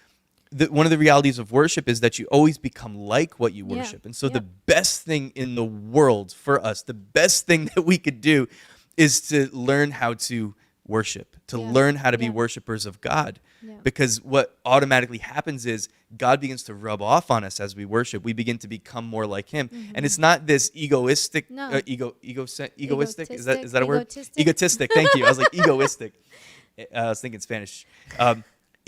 one of the realities of worship is that you always become like what you Yeah. worship. And so Yeah. the best thing in the world for us, the best thing that we could do is to learn how to worship, to Yeah. learn how to be Yeah. worshipers of God. Yeah. Because what automatically happens is God begins to rub off on us as we worship. We begin to become more like Him, and it's not this egoistic, No. egoistic. Is that a word? Egotistic. Egotistic. Thank you. I was like egoistic. I was thinking Spanish.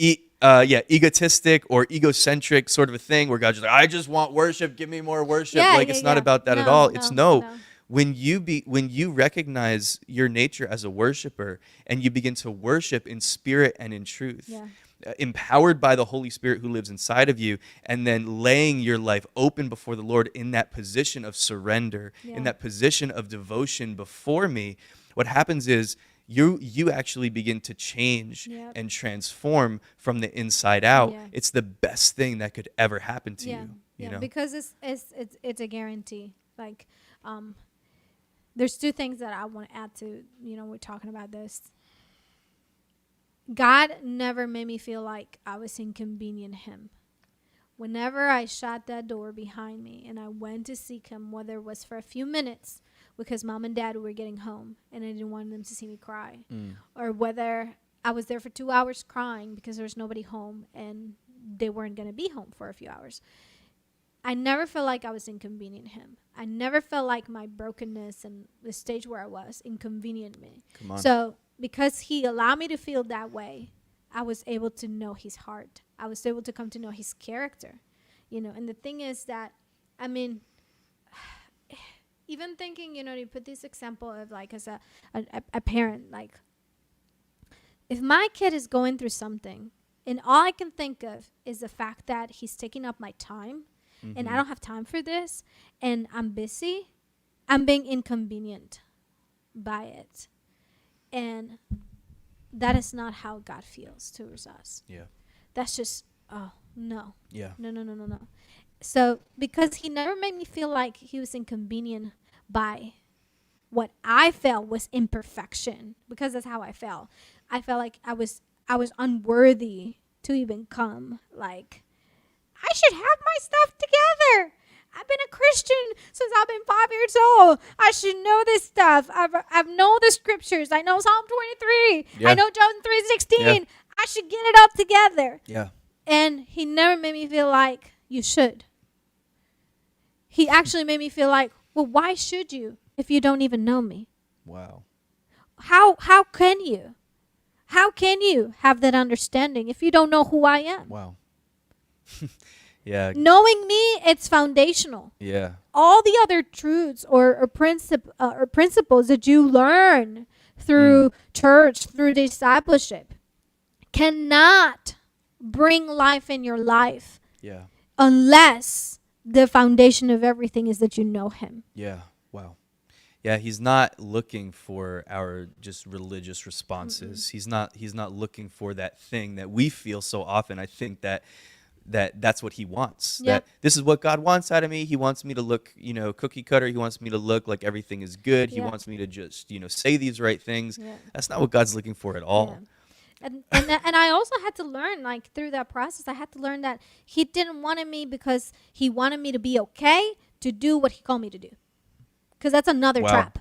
Egotistic or egocentric sort of a thing where God's just like, I just want worship. Give me more worship. Yeah, Like yeah, it's not yeah. about that at No, all. It's no. when you recognize your nature as a worshiper and you begin to worship in spirit and in truth, Yeah. empowered by the Holy Spirit who lives inside of you, and then laying your life open before the Lord in that position of surrender, Yeah. in that position of devotion before me, what happens is you actually begin to change Yep. and transform from the inside out. Yeah. It's the best thing that could ever happen to Yeah. you. Yeah. You know? Because it's a guarantee. Like, there's two things that I want to add to, we're talking about this. God never made me feel like I was inconvenieting Him. Whenever I shut that door behind me and I went to seek Him, whether it was for a few minutes because Mom and Dad were getting home and I didn't want them to see me cry, or whether I was there for 2 hours crying because there was nobody home and they weren't going to be home for a few hours, I never felt like I was inconvenieting Him. I never felt like my brokenness and the stage where I was inconvenient me. Come on. So because He allowed me to feel that way, I was able to know His heart. I was able to come to know His character, And the thing is that, I mean, even thinking, you put this example of like as a parent, like if my kid is going through something and all I can think of is the fact that he's taking up my time and I don't have time for this and I'm busy, I'm being inconvenient by it. And that is not how God feels towards us. Yeah. That's just, oh, no. Yeah. No. So because He never made me feel like He was inconvenient by what I felt was imperfection, because that's how I felt. I felt like I was unworthy to even come. Like, I should have my stuff together. I've been a Christian since I've been 5 years old. I should know this stuff. I've known the scriptures. I know Psalm 23. Yeah. I know John 3:16. Yeah. I should get it up together. Yeah. And He never made me feel like you should. He actually made me feel like, well, why should you if you don't even know me? Wow. How can you? How can you have that understanding if you don't know who I am? Wow. Yeah. Knowing me, it's foundational. Yeah. All the other truths or principles that you learn through church, through discipleship, cannot bring life in your life Yeah. unless the foundation of everything is that you know Him. Yeah. Wow. Yeah, He's not looking for our just religious responses. He's not looking for that thing that we feel so often. I think that that's what he wants. Yep. That this is what God wants out of me. He wants me to look, cookie cutter. He wants me to look like everything is good. He Yep. wants me to just, say these right things. Yep. That's not what God's looking for at all. Yeah. And I also had to learn, like, through that process, I had to learn that he didn't want me because he wanted me to be okay to do what he called me to do. Because that's another Wow. trap.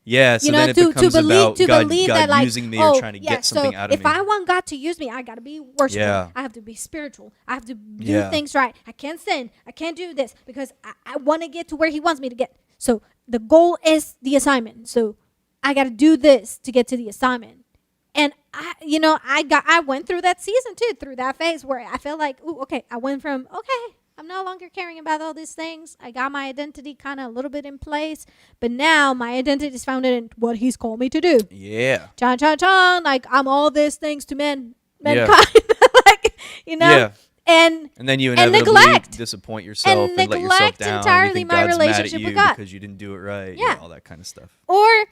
Yeah, so You know, then it becomes about God that, like, using me or trying to get something out of if me. I want God to use me, I got to be worshipful. Yeah. I have to be spiritual. I have to do things right. I can't sin. I can't do this because I want to get to where he wants me to get. So the goal is the assignment. So I got to do this to get to the assignment. And I went through that season too, through that phase where I felt like, ooh, okay, I went from, okay, I'm no longer caring about all these things. I got my identity kind of a little bit in place, but now my identity is founded in what he's called me to do. Yeah. Chan, like I'm all these things to mankind. Like, Yeah. And then you inevitably neglect. disappoint yourself and let yourself neglect down. entirely You think my God's relationship mad at with you God. because you didn't do it right. Yeah. All that kind of stuff. Or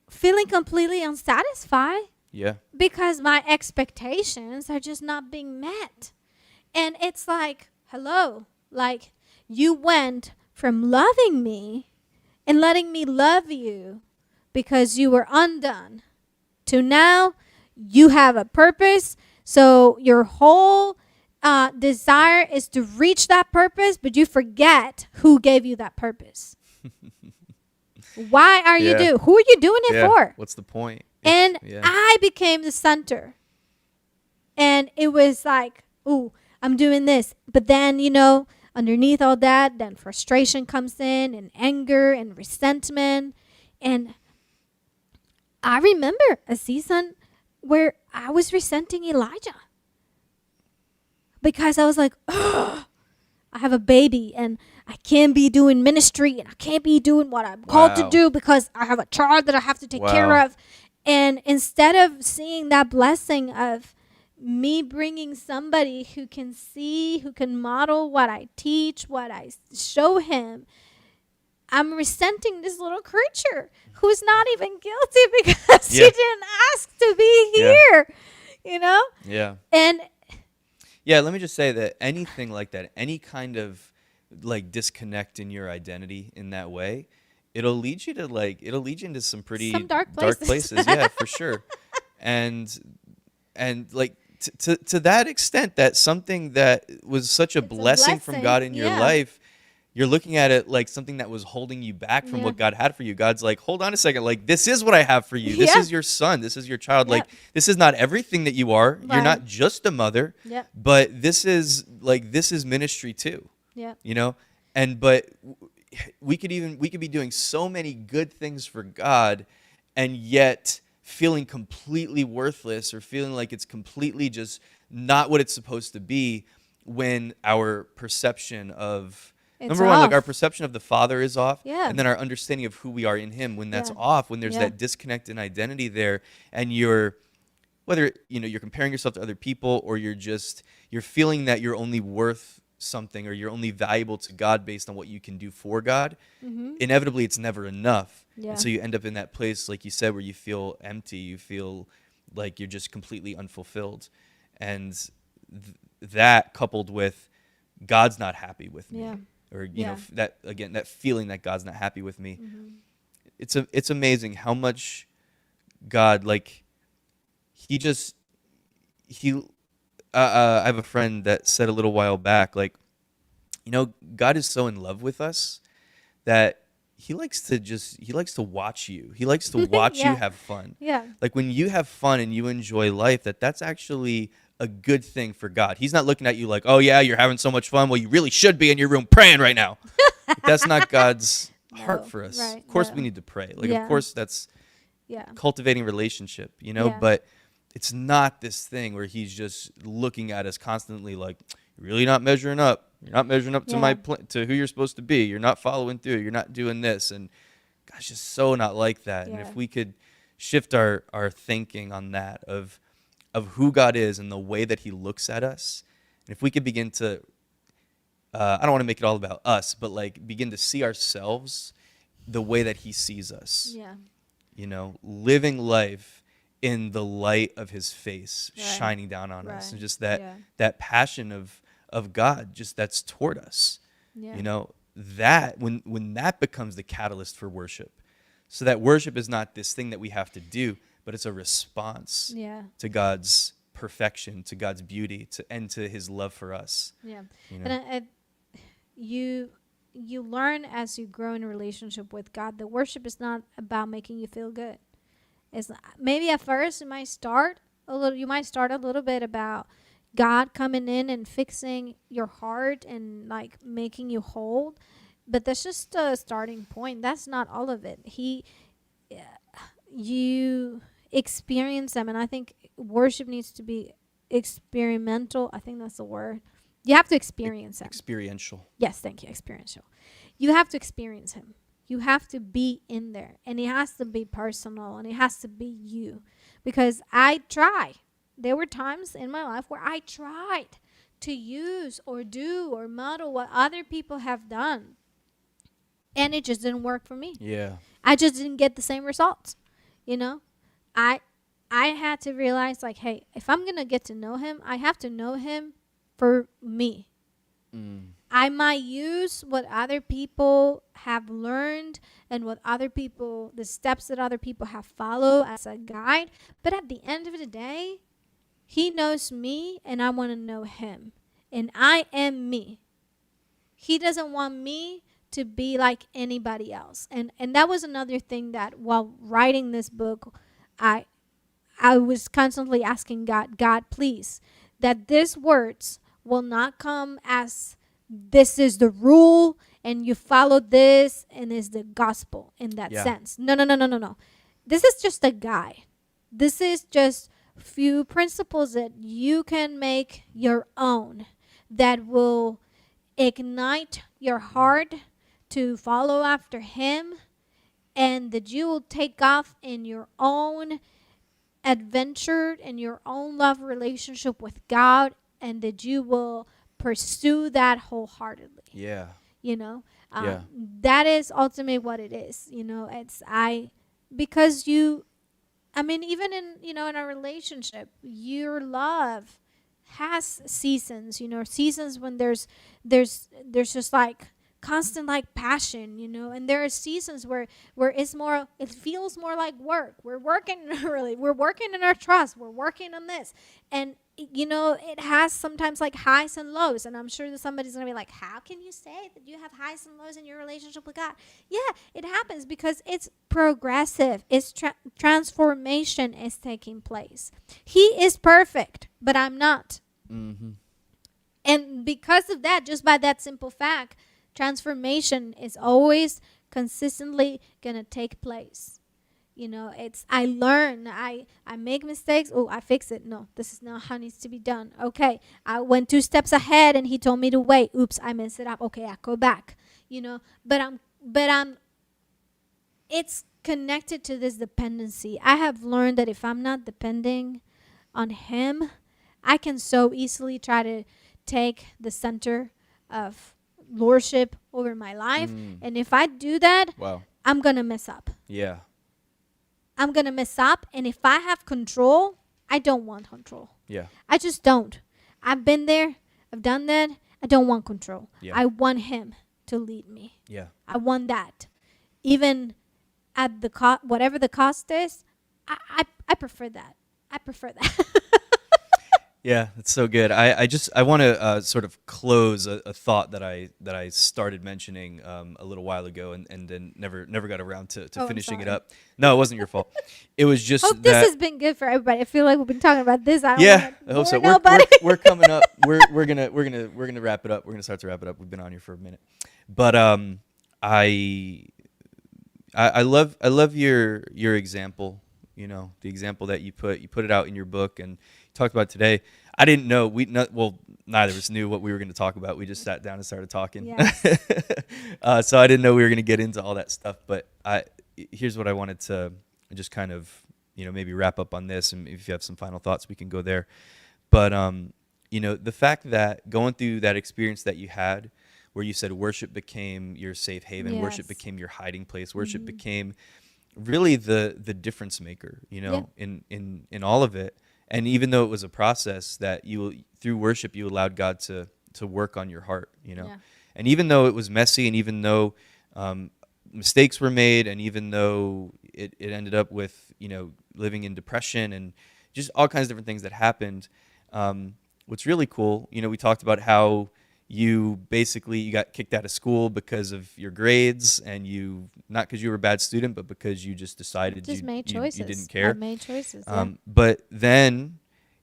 feeling completely unsatisfied Yeah. because my expectations are just not being met. And it's like, hello, like you went from loving me and letting me love you because you were undone to now you have a purpose. So your whole desire is to reach that purpose, but you forget who gave you that purpose. Why are you doing? Who are you doing it for? What's the point? And I became the center. And it was like, ooh, I'm doing this. But then, underneath all that, then frustration comes in and anger and resentment. And I remember a season where I was resenting Elijah. Because I was like, I have a baby and I can't be doing ministry and I can't be doing what I'm called to do because I have a child that I have to take care of. And instead of seeing that blessing of me bringing somebody who can see, who can model what I teach, what I show him, I'm resenting this little creature who's not even guilty because she didn't ask to be here, Yeah. And yeah, let me just say that anything like that, any kind of like disconnect in your identity in that way, it'll lead you into some pretty dark places. Yeah, for sure. And like to that extent, that something that was such a blessing from God in your life, you're looking at it like something that was holding you back from what God had for you. God's like, hold on a second. Like, this is what I have for you. This is your son. This is your child. Like, this is not everything that you are. You're not just a mother, but this is ministry too. Yeah. But we could be doing so many good things for God and yet feeling completely worthless or feeling like it's completely just not what it's supposed to be when our perception of number one, like our perception of the Father is off, and then our understanding of who we are in Him when that's off, when there's that disconnect in identity there, and whether you're comparing yourself to other people or you're feeling that you're only worth something or you're only valuable to God based on what you can do for God, inevitably it's never enough. Yeah. And so you end up in that place, like you said, where you feel empty, you feel like you're just completely unfulfilled, and that coupled with God's not happy with me. Yeah. Or that feeling that God's not happy with me. It's amazing how much God I have a friend that said a little while back, God is so in love with us that he likes to watch you. He likes to watch you have fun. Yeah. Like when you have fun and you enjoy life, that's actually a good thing for God. He's not looking at you like, oh yeah, you're having so much fun. Well, you really should be in your room praying right now. That's not God's heart for us. Right, of course we need to pray. Of course that's cultivating relationship, but it's not this thing where he's just looking at us constantly like, you're really not measuring up. You're not measuring up to to who you're supposed to be. You're not following through. You're not doing this. And God's just so not like that. Yeah. And if we could shift our thinking on that of who God is and the way that he looks at us, and if we could begin to, I don't want to make it all about us, but begin to see ourselves the way that he sees us. Yeah. Living life in the light of his face shining down on us, and just that passion of of God just that's toward us. Yeah. You know, that when that becomes the catalyst for worship, so that worship is not this thing that we have to do, but it's a response Yeah. to God's perfection, to God's beauty, and to his love for us. Yeah. You know? And you learn as you grow in a relationship with God that worship is not about making you feel good. It's maybe at first you might start a little bit about God coming in and fixing your heart and like making you whole, but that's just a starting point. That's not all of it. You experience them, and I think worship needs to be experimental. I think that's the word. You have to experience them. Experiential. Yes, thank you. Experiential. You have to experience him. You have to be in there, and it has to be personal, and it has to be you. Because I try. There were times in my life where I tried to use or do or model what other people have done, and it just didn't work for me. Yeah. I just didn't get the same results. You know, I had to realize, like, hey, if I'm gonna get to know him, I have to know him for me. I might use what other people have learned and the steps that other people have followed as a guide. But at the end of the day, he knows me and I want to know him. And I am me. He doesn't want me to be like anybody else. And that was another thing that while writing this book, I was constantly asking God, please, that these words will not come as this is the rule and you follow this and is the gospel in that sense. No. This is just a guide. This is just few principles that you can make your own that will ignite your heart to follow after him, and that you will take off in your own adventure and your own love relationship with God, and that you will pursue that wholeheartedly. Yeah. You know, Yeah. that is ultimately what it is. You know, because even in a relationship, your love has seasons. You know, seasons when there's just like constant like passion, and there are seasons where it feels more like work. We're working we're working in our trust, we're working on this, and it has sometimes like highs and lows, and I'm sure that somebody's gonna be like, how can you say that you have highs and lows in your relationship with God? Yeah, it happens because it's progressive. It's transformation is taking place. He is perfect, but I'm not. And because of that, just by that simple fact, transformation is always consistently going to take place. I learn, I make mistakes. Oh, I fix it. No, this is not how it needs to be done. Okay, I went 2 steps ahead and he told me to wait. Oops, I messed it up. Okay, I go back. But it's connected to this dependency. I have learned that if I'm not depending on him, I can so easily try to take the center of lordship over my life. And if I do that, I'm going to mess up. Yeah. I'm going to mess up. And if I have control, I don't want control. Yeah. I just don't. I've been there. I've done that. I don't want control. Yeah. I want him to lead me. Yeah. I want that. Even at the whatever the cost is, I prefer that. I prefer that. Yeah, that's so good. I want to sort of close a thought that I started mentioning a little while ago and then never got around to finishing it up. No, it wasn't your fault. It was just hope this has been good for everybody. I feel like we've been talking about this. I hope so. We're coming up. We're gonna wrap it up. We're gonna start to wrap it up. We've been on here for a minute, but I love your example. The example that you put it out in your book and talked about today. I didn't know neither of us knew what we were going to talk about. We just sat down and started talking. Yeah. So I didn't know we were going to get into all that stuff. But here's what I wanted to just kind of maybe wrap up on this, and if you have some final thoughts, we can go there. But the fact that going through that experience that you had, where you said worship became your safe haven, worship became your hiding place, worship became really the difference maker, in all of it. And even though it was a process that through worship, you allowed God to to work on your heart, Yeah. And even though it was messy, and even though mistakes were made, and even though it ended up with, living in depression and just all kinds of different things that happened, what's really cool, we talked about how you got kicked out of school because of your grades, and not because you were a bad student, but because you just decided Just made you choices. didn't care. I made choices. Yeah. But then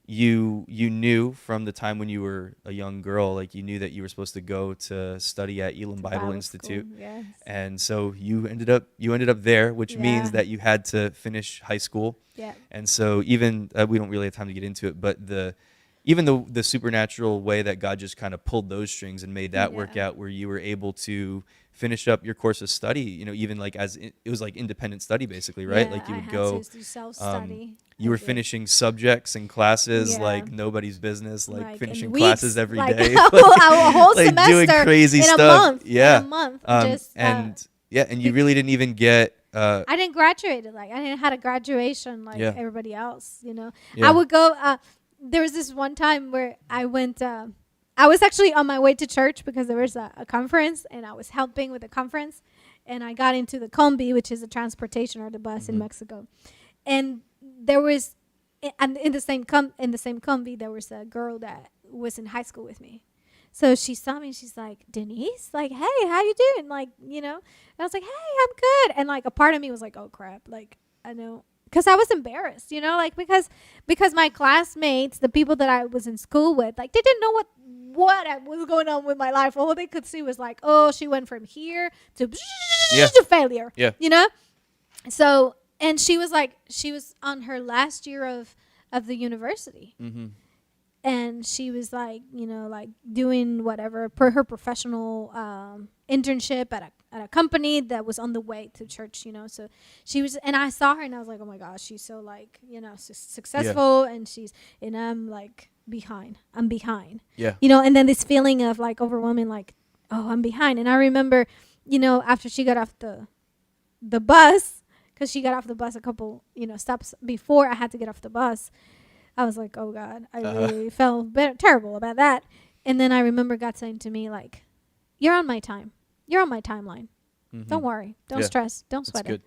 you knew from the time when you were a young girl, like you knew that you were supposed to go to study at Elam Bible Institute. School, yes. And so you ended up there, which means that you had to finish high school. Yeah. And so even we don't really have time to get into it, but even the supernatural way that God just kind of pulled those strings and made that work out, where you were able to finish up your course of study, even like it was like independent study basically, right? Yeah, like you would I go had to do self-study. you were finishing subjects and classes Yeah. like nobody's business, like in finishing weeks, classes every like day, a whole like semester doing crazy in stuff. a month. Yeah. In a month. And you really didn't even get I didn't graduate. I didn't have a graduation like Yeah. everybody else. Yeah. I would go. There was this one time where I went. I was actually on my way to church because there was a conference, and I was helping with the conference, and I got into the combi, which is a transportation or the bus in Mexico, and there was, and in the same combi, there was a girl that was in high school with me. So she saw me and she's like, Denise, like, hey, how you doing? Like, And I was like, hey, I'm good. And like a part of me was like, oh crap. Like, I know. Because I was embarrassed, like because my classmates, the people that I was in school with, like they didn't know what was going on with my life. All they could see was like, oh, she went from here to failure. Yeah. So, and she was on her last year of the university. Mm-hmm. And she was like, like doing whatever her professional internship at a company that was on the way to church, So she was, and I saw her and I was like, oh my gosh, she's so like, successful, and I'm like behind. I'm behind. Yeah. And then this feeling of like overwhelming, like, oh, I'm behind. And I remember, after she got off the bus, because she got off the bus a couple, stops before I had to get off the bus. I was like, oh, God, I really felt terrible about that. And then I remember God saying to me, like, you're on my time. You're on my timeline. Mm-hmm. Don't worry. Don't stress. Don't sweat it.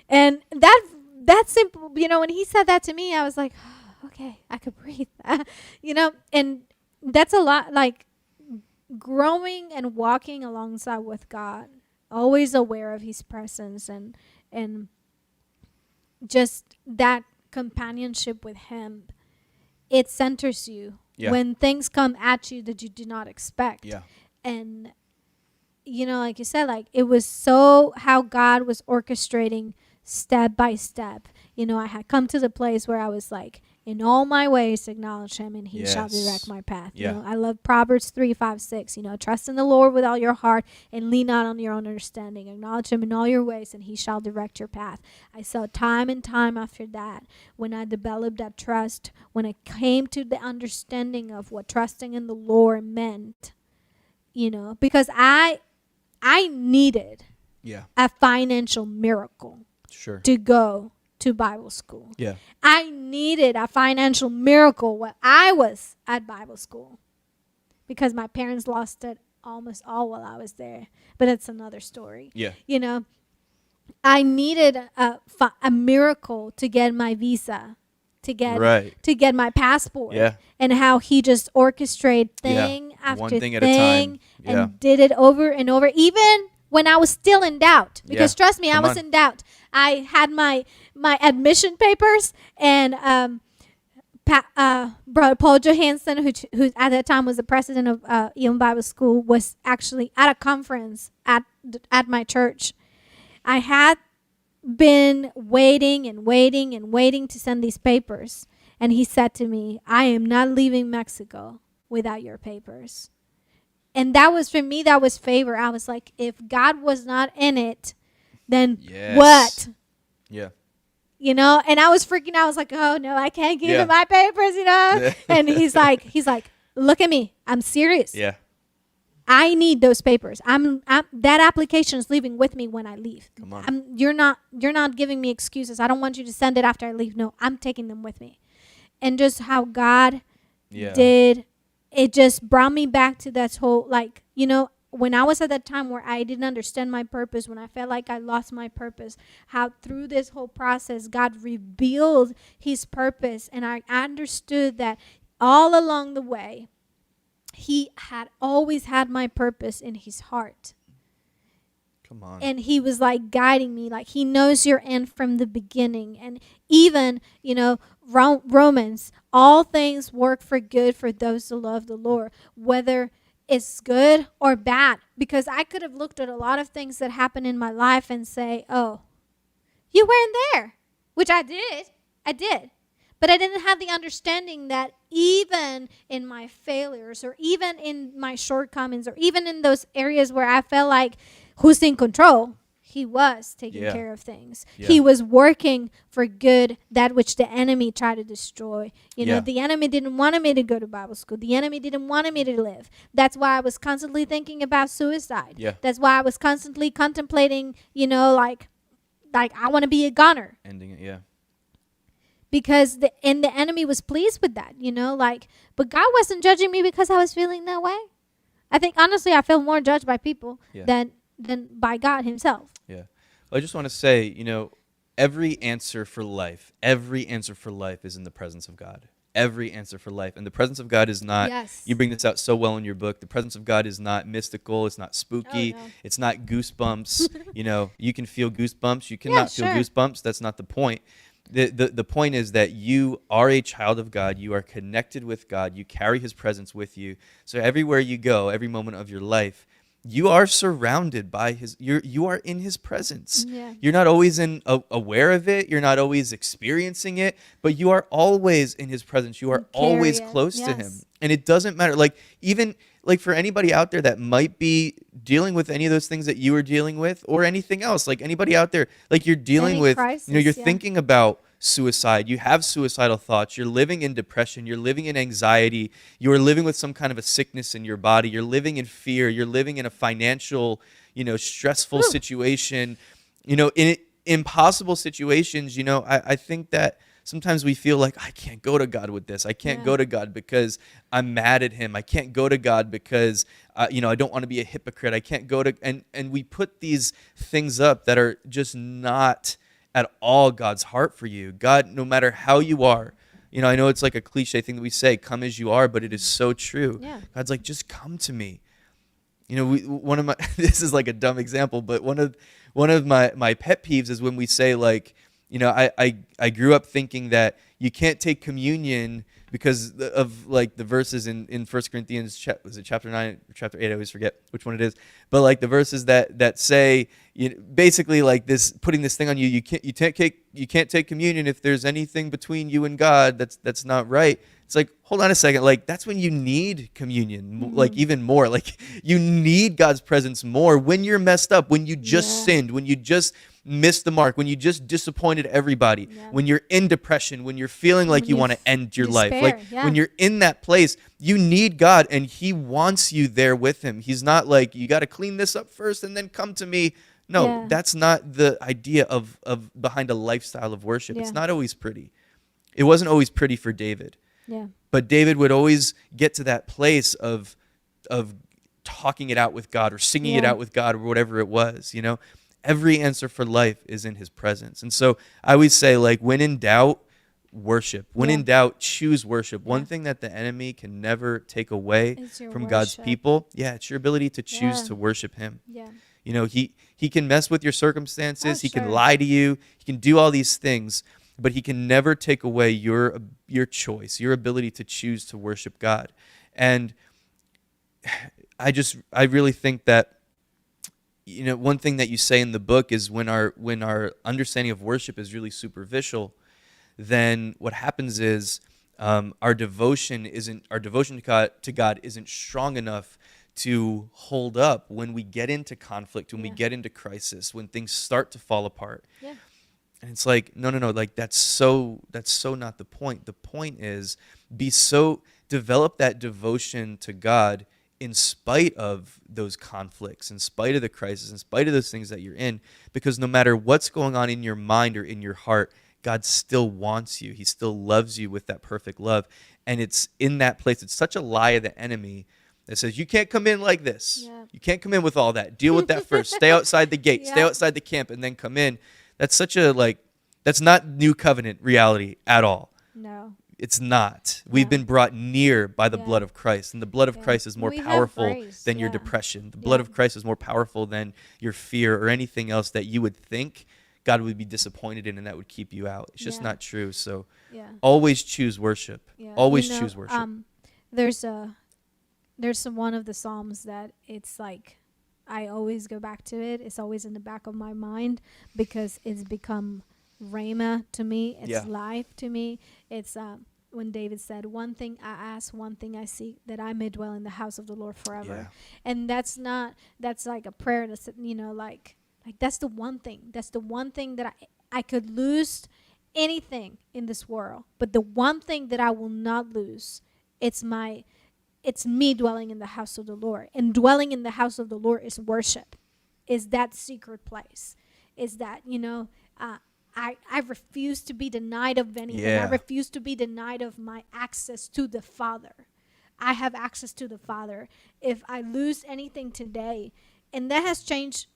And that's simple. When he said that to me, I was like, oh, okay, I could breathe. And that's a lot, like growing and walking alongside with God, always aware of his presence and just that companionship with him. It centers you when things come at you that you did not expect. Yeah. And, like you said, like it was so how God was orchestrating step by step. I had come to the place where I was like, in all my ways acknowledge him and he shall direct my path. Yeah. I love Proverbs 3:5-6. Trust in the Lord with all your heart and lean not on your own understanding. Acknowledge him in all your ways and he shall direct your path. I saw time and time after that when I developed that trust, when I came to the understanding of what trusting in the Lord meant, because I needed a financial miracle to go to Bible school. Yeah. I needed a financial miracle when I was at Bible school because my parents lost it almost all while I was there. But it's another story. Yeah. I needed a miracle to get my visa, to get my passport. Yeah. And how he just orchestrated thing after one thing at a time. And did it over and over, even when I was still in doubt. Because trust me, I was in doubt. I had my admission papers, and Brother Paul Johansson, who at that time was the president of Elam Bible School, was actually at a conference at my church. I had been waiting to send these papers, and he said to me, I am not leaving Mexico without your papers. And that was, for me, that was favor. I was like, if God was not in it, then what? Yeah. And I was freaking out. I was like, oh no, I can't give him my papers, And he's like, look at me. I'm serious. Yeah. I need those papers. That application is leaving with me when I leave. Come on. You're not giving me excuses. I don't want you to send it after I leave. No, I'm taking them with me. And just how God did it just brought me back to that whole, like, when I was at that time where I didn't understand my purpose, when I felt like I lost my purpose, how through this whole process, God revealed his purpose. And I understood that all along the way, he had always had my purpose in his heart. Come on. And he was like guiding me, like he knows your end from the beginning. And even, Romans, all things work for good for those who love the Lord, whether it's good or bad. Because I could have looked at a lot of things that happen in my life and say, oh, you weren't there, which I did. But I didn't have the understanding that even in my failures, or even in my shortcomings, or even in those areas where I felt like, who's in control? He was taking care of things. Yeah. He was working for good, that which the enemy tried to destroy. The enemy didn't want me to go to Bible school. The enemy didn't want me to live. That's why I was constantly thinking about suicide. Yeah. That's why I was constantly contemplating, like I want to be a goner. Ending it, yeah. Because the enemy was pleased with that, but God wasn't judging me because I was feeling that way. I think, honestly, I feel more judged by people than by God himself. Yeah. Well, I just want to say, every answer for life is in the presence of God. Every answer for life. And the presence of God is not, you bring this out so well in your book, the presence of God is not mystical, it's not spooky, it's not goosebumps. You can feel goosebumps, you cannot feel goosebumps, that's not the point. The point is that you are a child of God, you are connected with God, you carry his presence with you. So everywhere you go, every moment of your life, you are surrounded by you are in his presence. Yeah. You're not always aware of it, you're not always experiencing it, but you are always in his presence. You are always close to him. And it doesn't matter, even for anybody out there that might be dealing with any of those things that you are dealing with, or anything else, anybody out there, you're dealing with, crisis, you're thinking about suicide, you have suicidal thoughts, you're living in depression, you're living in anxiety, you're living with some kind of a sickness in your body, you're living in fear, you're living in a financial, stressful situation, in impossible situations. I think that sometimes we feel like, I can't go to God with this. I can't go to God because I'm mad at him. I can't go to God because, I don't want to be a hypocrite. I can't go to, and we put these things up that are just not at all God's heart for you. God, no matter how you are, I know it's like a cliche thing that we say, come as you are, but it is so true. Yeah. God's like, just come to me. One of my, this is like a dumb example, but one of my pet peeves is when we say I grew up thinking that you can't take communion because of the verses in 1 Corinthians, was it chapter 9 or chapter 8? I always forget which one it is. But the verses that say, basically this, putting this thing on you, you can't take communion if there's anything between you and God that's not right. It's hold on a second, that's when you need communion, even more. You need God's presence more when you're messed up, when you just sinned, when you just missed the mark, when you just disappointed everybody, when you're in depression, when you're feeling like you want to end your life, when you're in that place, you need God, and he wants you there with him. He's not you got to clean this up first and then come to me. No, that's not the idea of behind a lifestyle of worship. It's not always pretty. It wasn't always pretty for David. Yeah. But David would always get to that place of talking it out with God, or singing it out with God, or whatever it was, Every answer for life is in his presence. And so I always say, when in doubt, worship. When in doubt, choose worship. One thing that the enemy can never take away from God's people, it's your ability to choose to worship him. Yeah. He can mess with your circumstances. He can lie to you. He can do all these things, but he can never take away your choice, your ability to choose to worship God. And I really think that, one thing that you say in the book is when our understanding of worship is really superficial, then what happens is our devotion to God isn't strong enough to hold up when we get into conflict, when we get into crisis, when things start to fall apart. Yeah. And it's no, that's so not the point. The point is develop that devotion to God in spite of those conflicts, in spite of the crisis, in spite of those things that you're in, because no matter what's going on in your mind or in your heart, God still wants you. He still loves you with that perfect love. And it's in that place. It's such a lie of the enemy that says, you can't come in like this. Yeah. You can't come in with all that. Deal with that first. Stay outside the gate. Stay Yeah. outside the camp and then come in. That's such a, that's not new covenant reality at all. No. It's not. We've been brought near by the Yeah. blood of Christ. And the blood of Christ is more We have powerful grace. than your Yeah. depression. The blood Yeah. of Christ is more powerful than your fear or anything else that you would think God would be disappointed in and that would keep you out. It's just Yeah. not true. So Yeah. always choose worship. Yeah. Always choose worship. There's one of the Psalms that it's like I always go back to it. It's always in the back of my mind because it's become rhema to me. It's life to me. It's when David said, "One thing I ask, one thing I seek, that I may dwell in the house of the Lord forever." Yeah. And that's like a prayer that's, like that's the one thing. That's the one thing that I could lose anything in this world, but the one thing that I will not lose, it's me dwelling in the house of the Lord. And dwelling in the house of the Lord is worship, is that secret place, is that, I refuse to be denied of anything. Yeah. I refuse to be denied of my access to the Father. I have access to the Father. If I lose anything today, and that has changed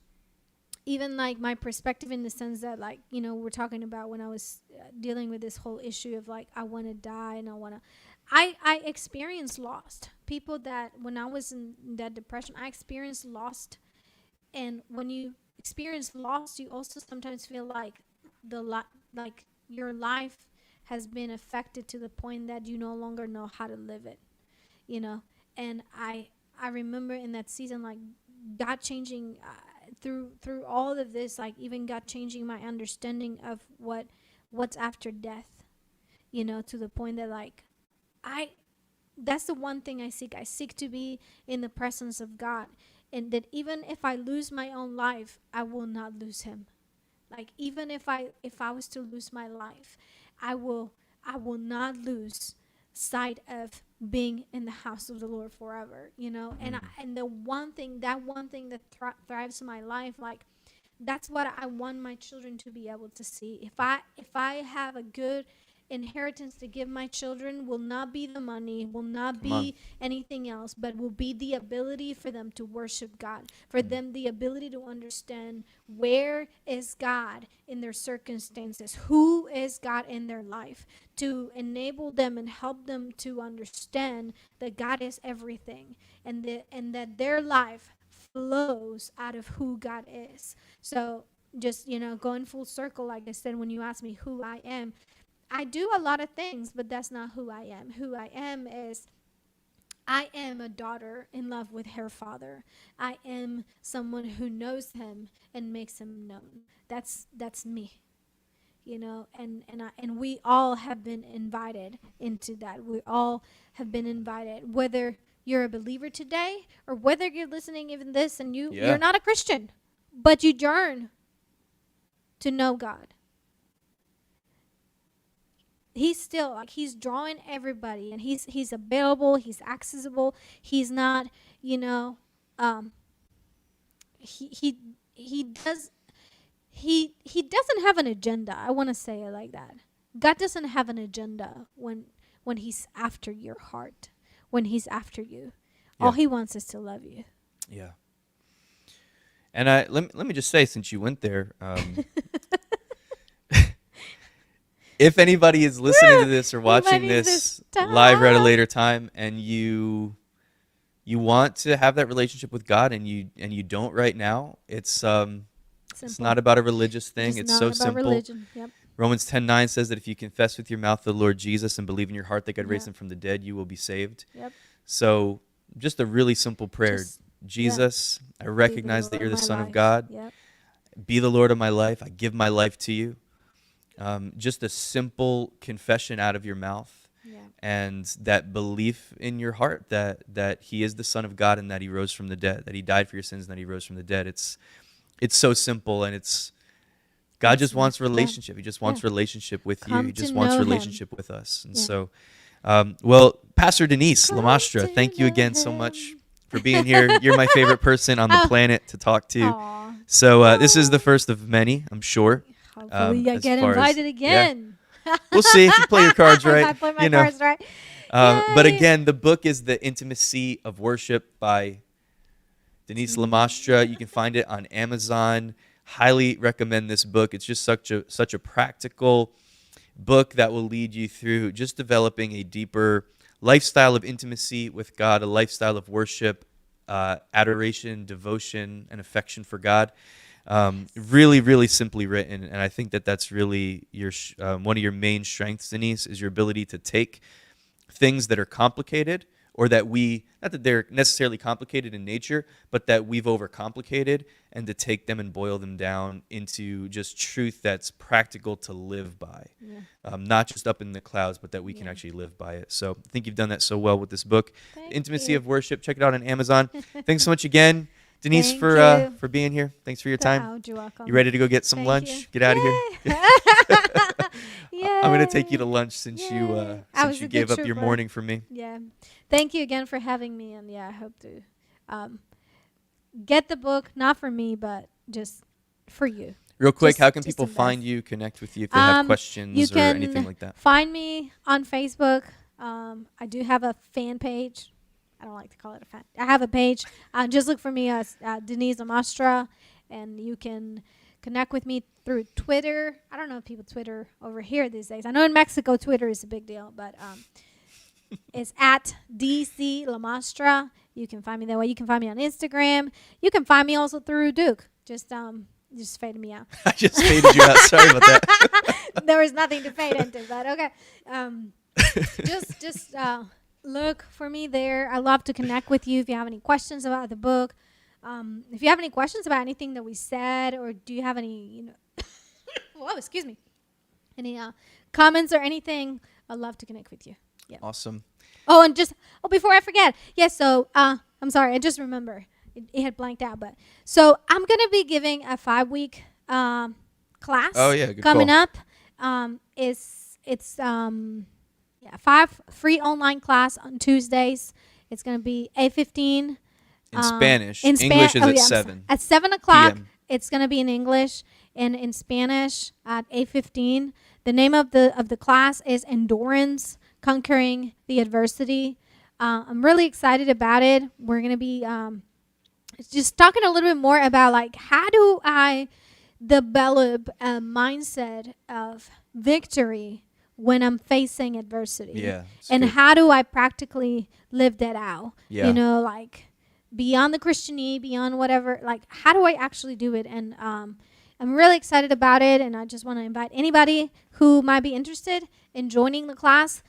even like my perspective in the sense that, like, we're talking about when I was dealing with this whole issue of like, I want to die and I experienced lost people that when I was in that depression, I experienced lost. And when you experience loss, you also sometimes feel like like your life has been affected to the point that you no longer know how to live it, And I remember in that season, like God changing through all of this, like even God changing my understanding of what's after death, to the point that like that's the one thing I seek. I seek to be in the presence of God, and that even if I lose my own life, I will not lose Him. Like even if I was to lose my life, I will not lose sight of being in the house of the Lord forever, and the one thing that thrives my life, like that's what I want my children to be able to see. If I have a good inheritance to give my children, will not be the money, will not be anything else, but will be the ability for them to worship God, for them the ability to understand where is God in their circumstances, who is God in their life, to enable them and help them to understand that God is everything, and that their life flows out of who God is. So just going full circle, like I said, when you ask me who I am, I do a lot of things, but that's not who I am. Who I am is I am a daughter in love with her father. I am someone who knows him and makes him known. That's me. And we all have been invited into that. We all have been invited, whether you're a believer today or whether you're listening even this and you're not a Christian, but you yearn to know God. He's still he's drawing everybody, and he's available, he's accessible. He's not, he doesn't have an agenda. I want to say it like that. God doesn't have an agenda when he's after your heart, when he's after you. Yeah. All he wants is to love you. Yeah. And let me just say, since you went there, if anybody is listening to this or watching this live or at a later time, and you want to have that relationship with God, and you don't right now, it's not about a religious thing. It's so simple. Religion. Yep. Romans 10:9 says that if you confess with your mouth the Lord Jesus and believe in your heart that God raised him from the dead, you will be saved. Yep. So just a really simple prayer. Jesus, I recognize that you're the Son of God. Yep. Be the Lord of my life. I give my life to you. Just a simple confession out of your mouth, and that belief in your heart that he is the Son of God and that he rose from the dead, that he died for your sins and that he rose from the dead. It's so simple, and God just wants relationship. He just wants relationship with you. He just wants relationship with us. And so, Pastor Denisse Lamastra, thank you again so much for being here. You're my favorite person on the planet to talk to. Aww. So this is the first of many, I'm sure. Hopefully I get invited again. Yeah. We'll see if you play your cards right. I play my cards right. But Yay. again, the book is The Intimacy of Worship by Denisse Lamastra. You can find it on Amazon. Highly recommend this book. It's just such a practical book that will lead you through just developing a deeper lifestyle of intimacy with God, a lifestyle of worship, adoration, devotion, and affection for God. Really, really simply written, and I think that that's really one of your main strengths, Denise, is your ability to take things that are complicated, or that not that they're necessarily complicated in nature, but that we've overcomplicated, and to take them and boil them down into just truth that's practical to live by. Yeah. Not just up in the clouds, but that we can actually live by it. So I think you've done that so well with this book, Thank Intimacy you. of Worship. Check it out on Amazon. Thanks so much again, Denise, Thank for you. being here. Thanks for your time. Oh, you're welcome. You ready to go get some Thank lunch? you. Get out of here. Yay. I'm going to take you to lunch since Yay. you I was a gave good up your trooper. morning for me. Yeah. Thank you again for having me. And yeah, I hope to get the book, not for me, but just for you. Real quick, Just- how can just people invest. find you, connect with you if they have You questions or can anything like that? find me on Facebook. I do have a fan page. I don't like to call it a fan. I have a page. Just look for me as Denise Lamastra, and you can connect with me through Twitter. I don't know if people Twitter over here these days. I know in Mexico Twitter is a big deal, but it's at DC Lamastra. You can find me that way. You can find me on Instagram. You can find me also through Duke. Just faded me out. I just faded you out. Sorry about that. There was nothing to fade into, but okay. Just look for me there. I love to connect with you if you have any questions about the book. If you have any questions about anything that we said, or do you have any, whoa, excuse me, any comments or anything, I'd love to connect with you. Yeah. Awesome. Oh, and before I forget, yes. So I'm sorry, I just remember it had blanked out, but so I'm gonna be giving a 5-week class. Oh, yeah, good coming call. up. It's 5 free online class on Tuesdays. It's gonna be 8:15 In Spanish. in English is oh, at yeah, 7. At 7 o'clock, PM. it's gonna be in English, and in Spanish at 8:15. The name of the class is Endurance: Conquering the Adversity. I'm really excited about it. We're gonna be just talking a little bit more about, like, how do I develop a mindset of victory when I'm facing adversity? Yeah. it's And good. how do I practically live that out? Yeah. Like beyond the Christianese, beyond whatever, like how do I actually do it? And I'm really excited about it, and I just want to invite anybody who might be interested in joining the class.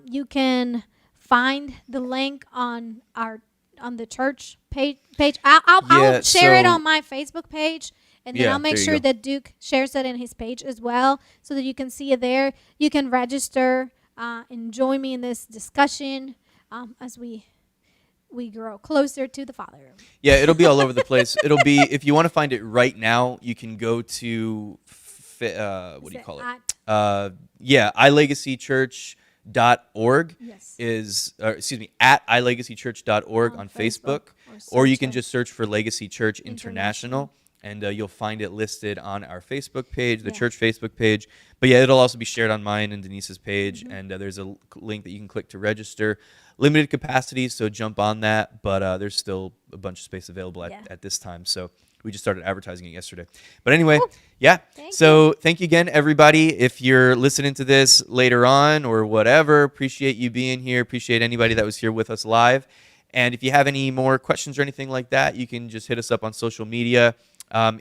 You can find the link on the church page. I'll share it so- on my Facebook page. And then Yeah, I'll make there you sure go. that Duke shares it in his page as well, so that you can see it there. You can register and join me in this discussion as we grow closer to the Father. Yeah, it'll be all over the place. It'll be, if you want to find it right now, you can go to, what do you call it? iLegacyChurch.org Yes. at iLegacyChurch.org on Facebook. Or you can search just search for Legacy Church International. International, and you'll find it listed on our Facebook page, the Yeah. church Facebook page. But yeah, it'll also be shared on mine and Denise's page, Mm-hmm. and there's a link that you can click to register. Limited capacity, so jump on that, but there's still a bunch of space available at this time. So we just started advertising it yesterday. But anyway, yeah. Thank you again, everybody. If you're listening to this later on or whatever, appreciate you being here. Appreciate anybody that was here with us live. And if you have any more questions or anything like that, you can just hit us up on social media.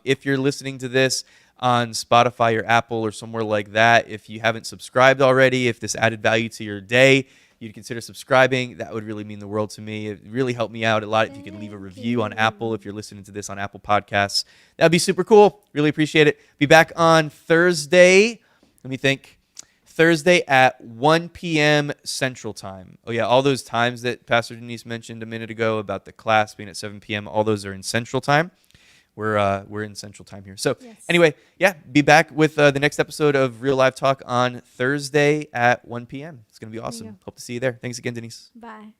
If you're listening to this on Spotify or Apple or somewhere like that, if you haven't subscribed already, if this added value to your day, you'd consider subscribing. That would really mean the world to me. It really helped me out a lot if you could leave a review on Apple. If you're listening to this on Apple Podcasts, that'd be super cool. Really appreciate it. Be back on Thursday. Let me think. Thursday at 1 p.m. Central Time. Oh, yeah, all those times that Pastor Denise mentioned a minute ago about the class being at 7 p.m., all those are in Central Time. We're in Central Time here. So anyway, yeah, be back with the next episode of Real Live Talk on Thursday at 1 p.m. It's going to be awesome. Hope to see you there. Thanks again, Denise. Bye.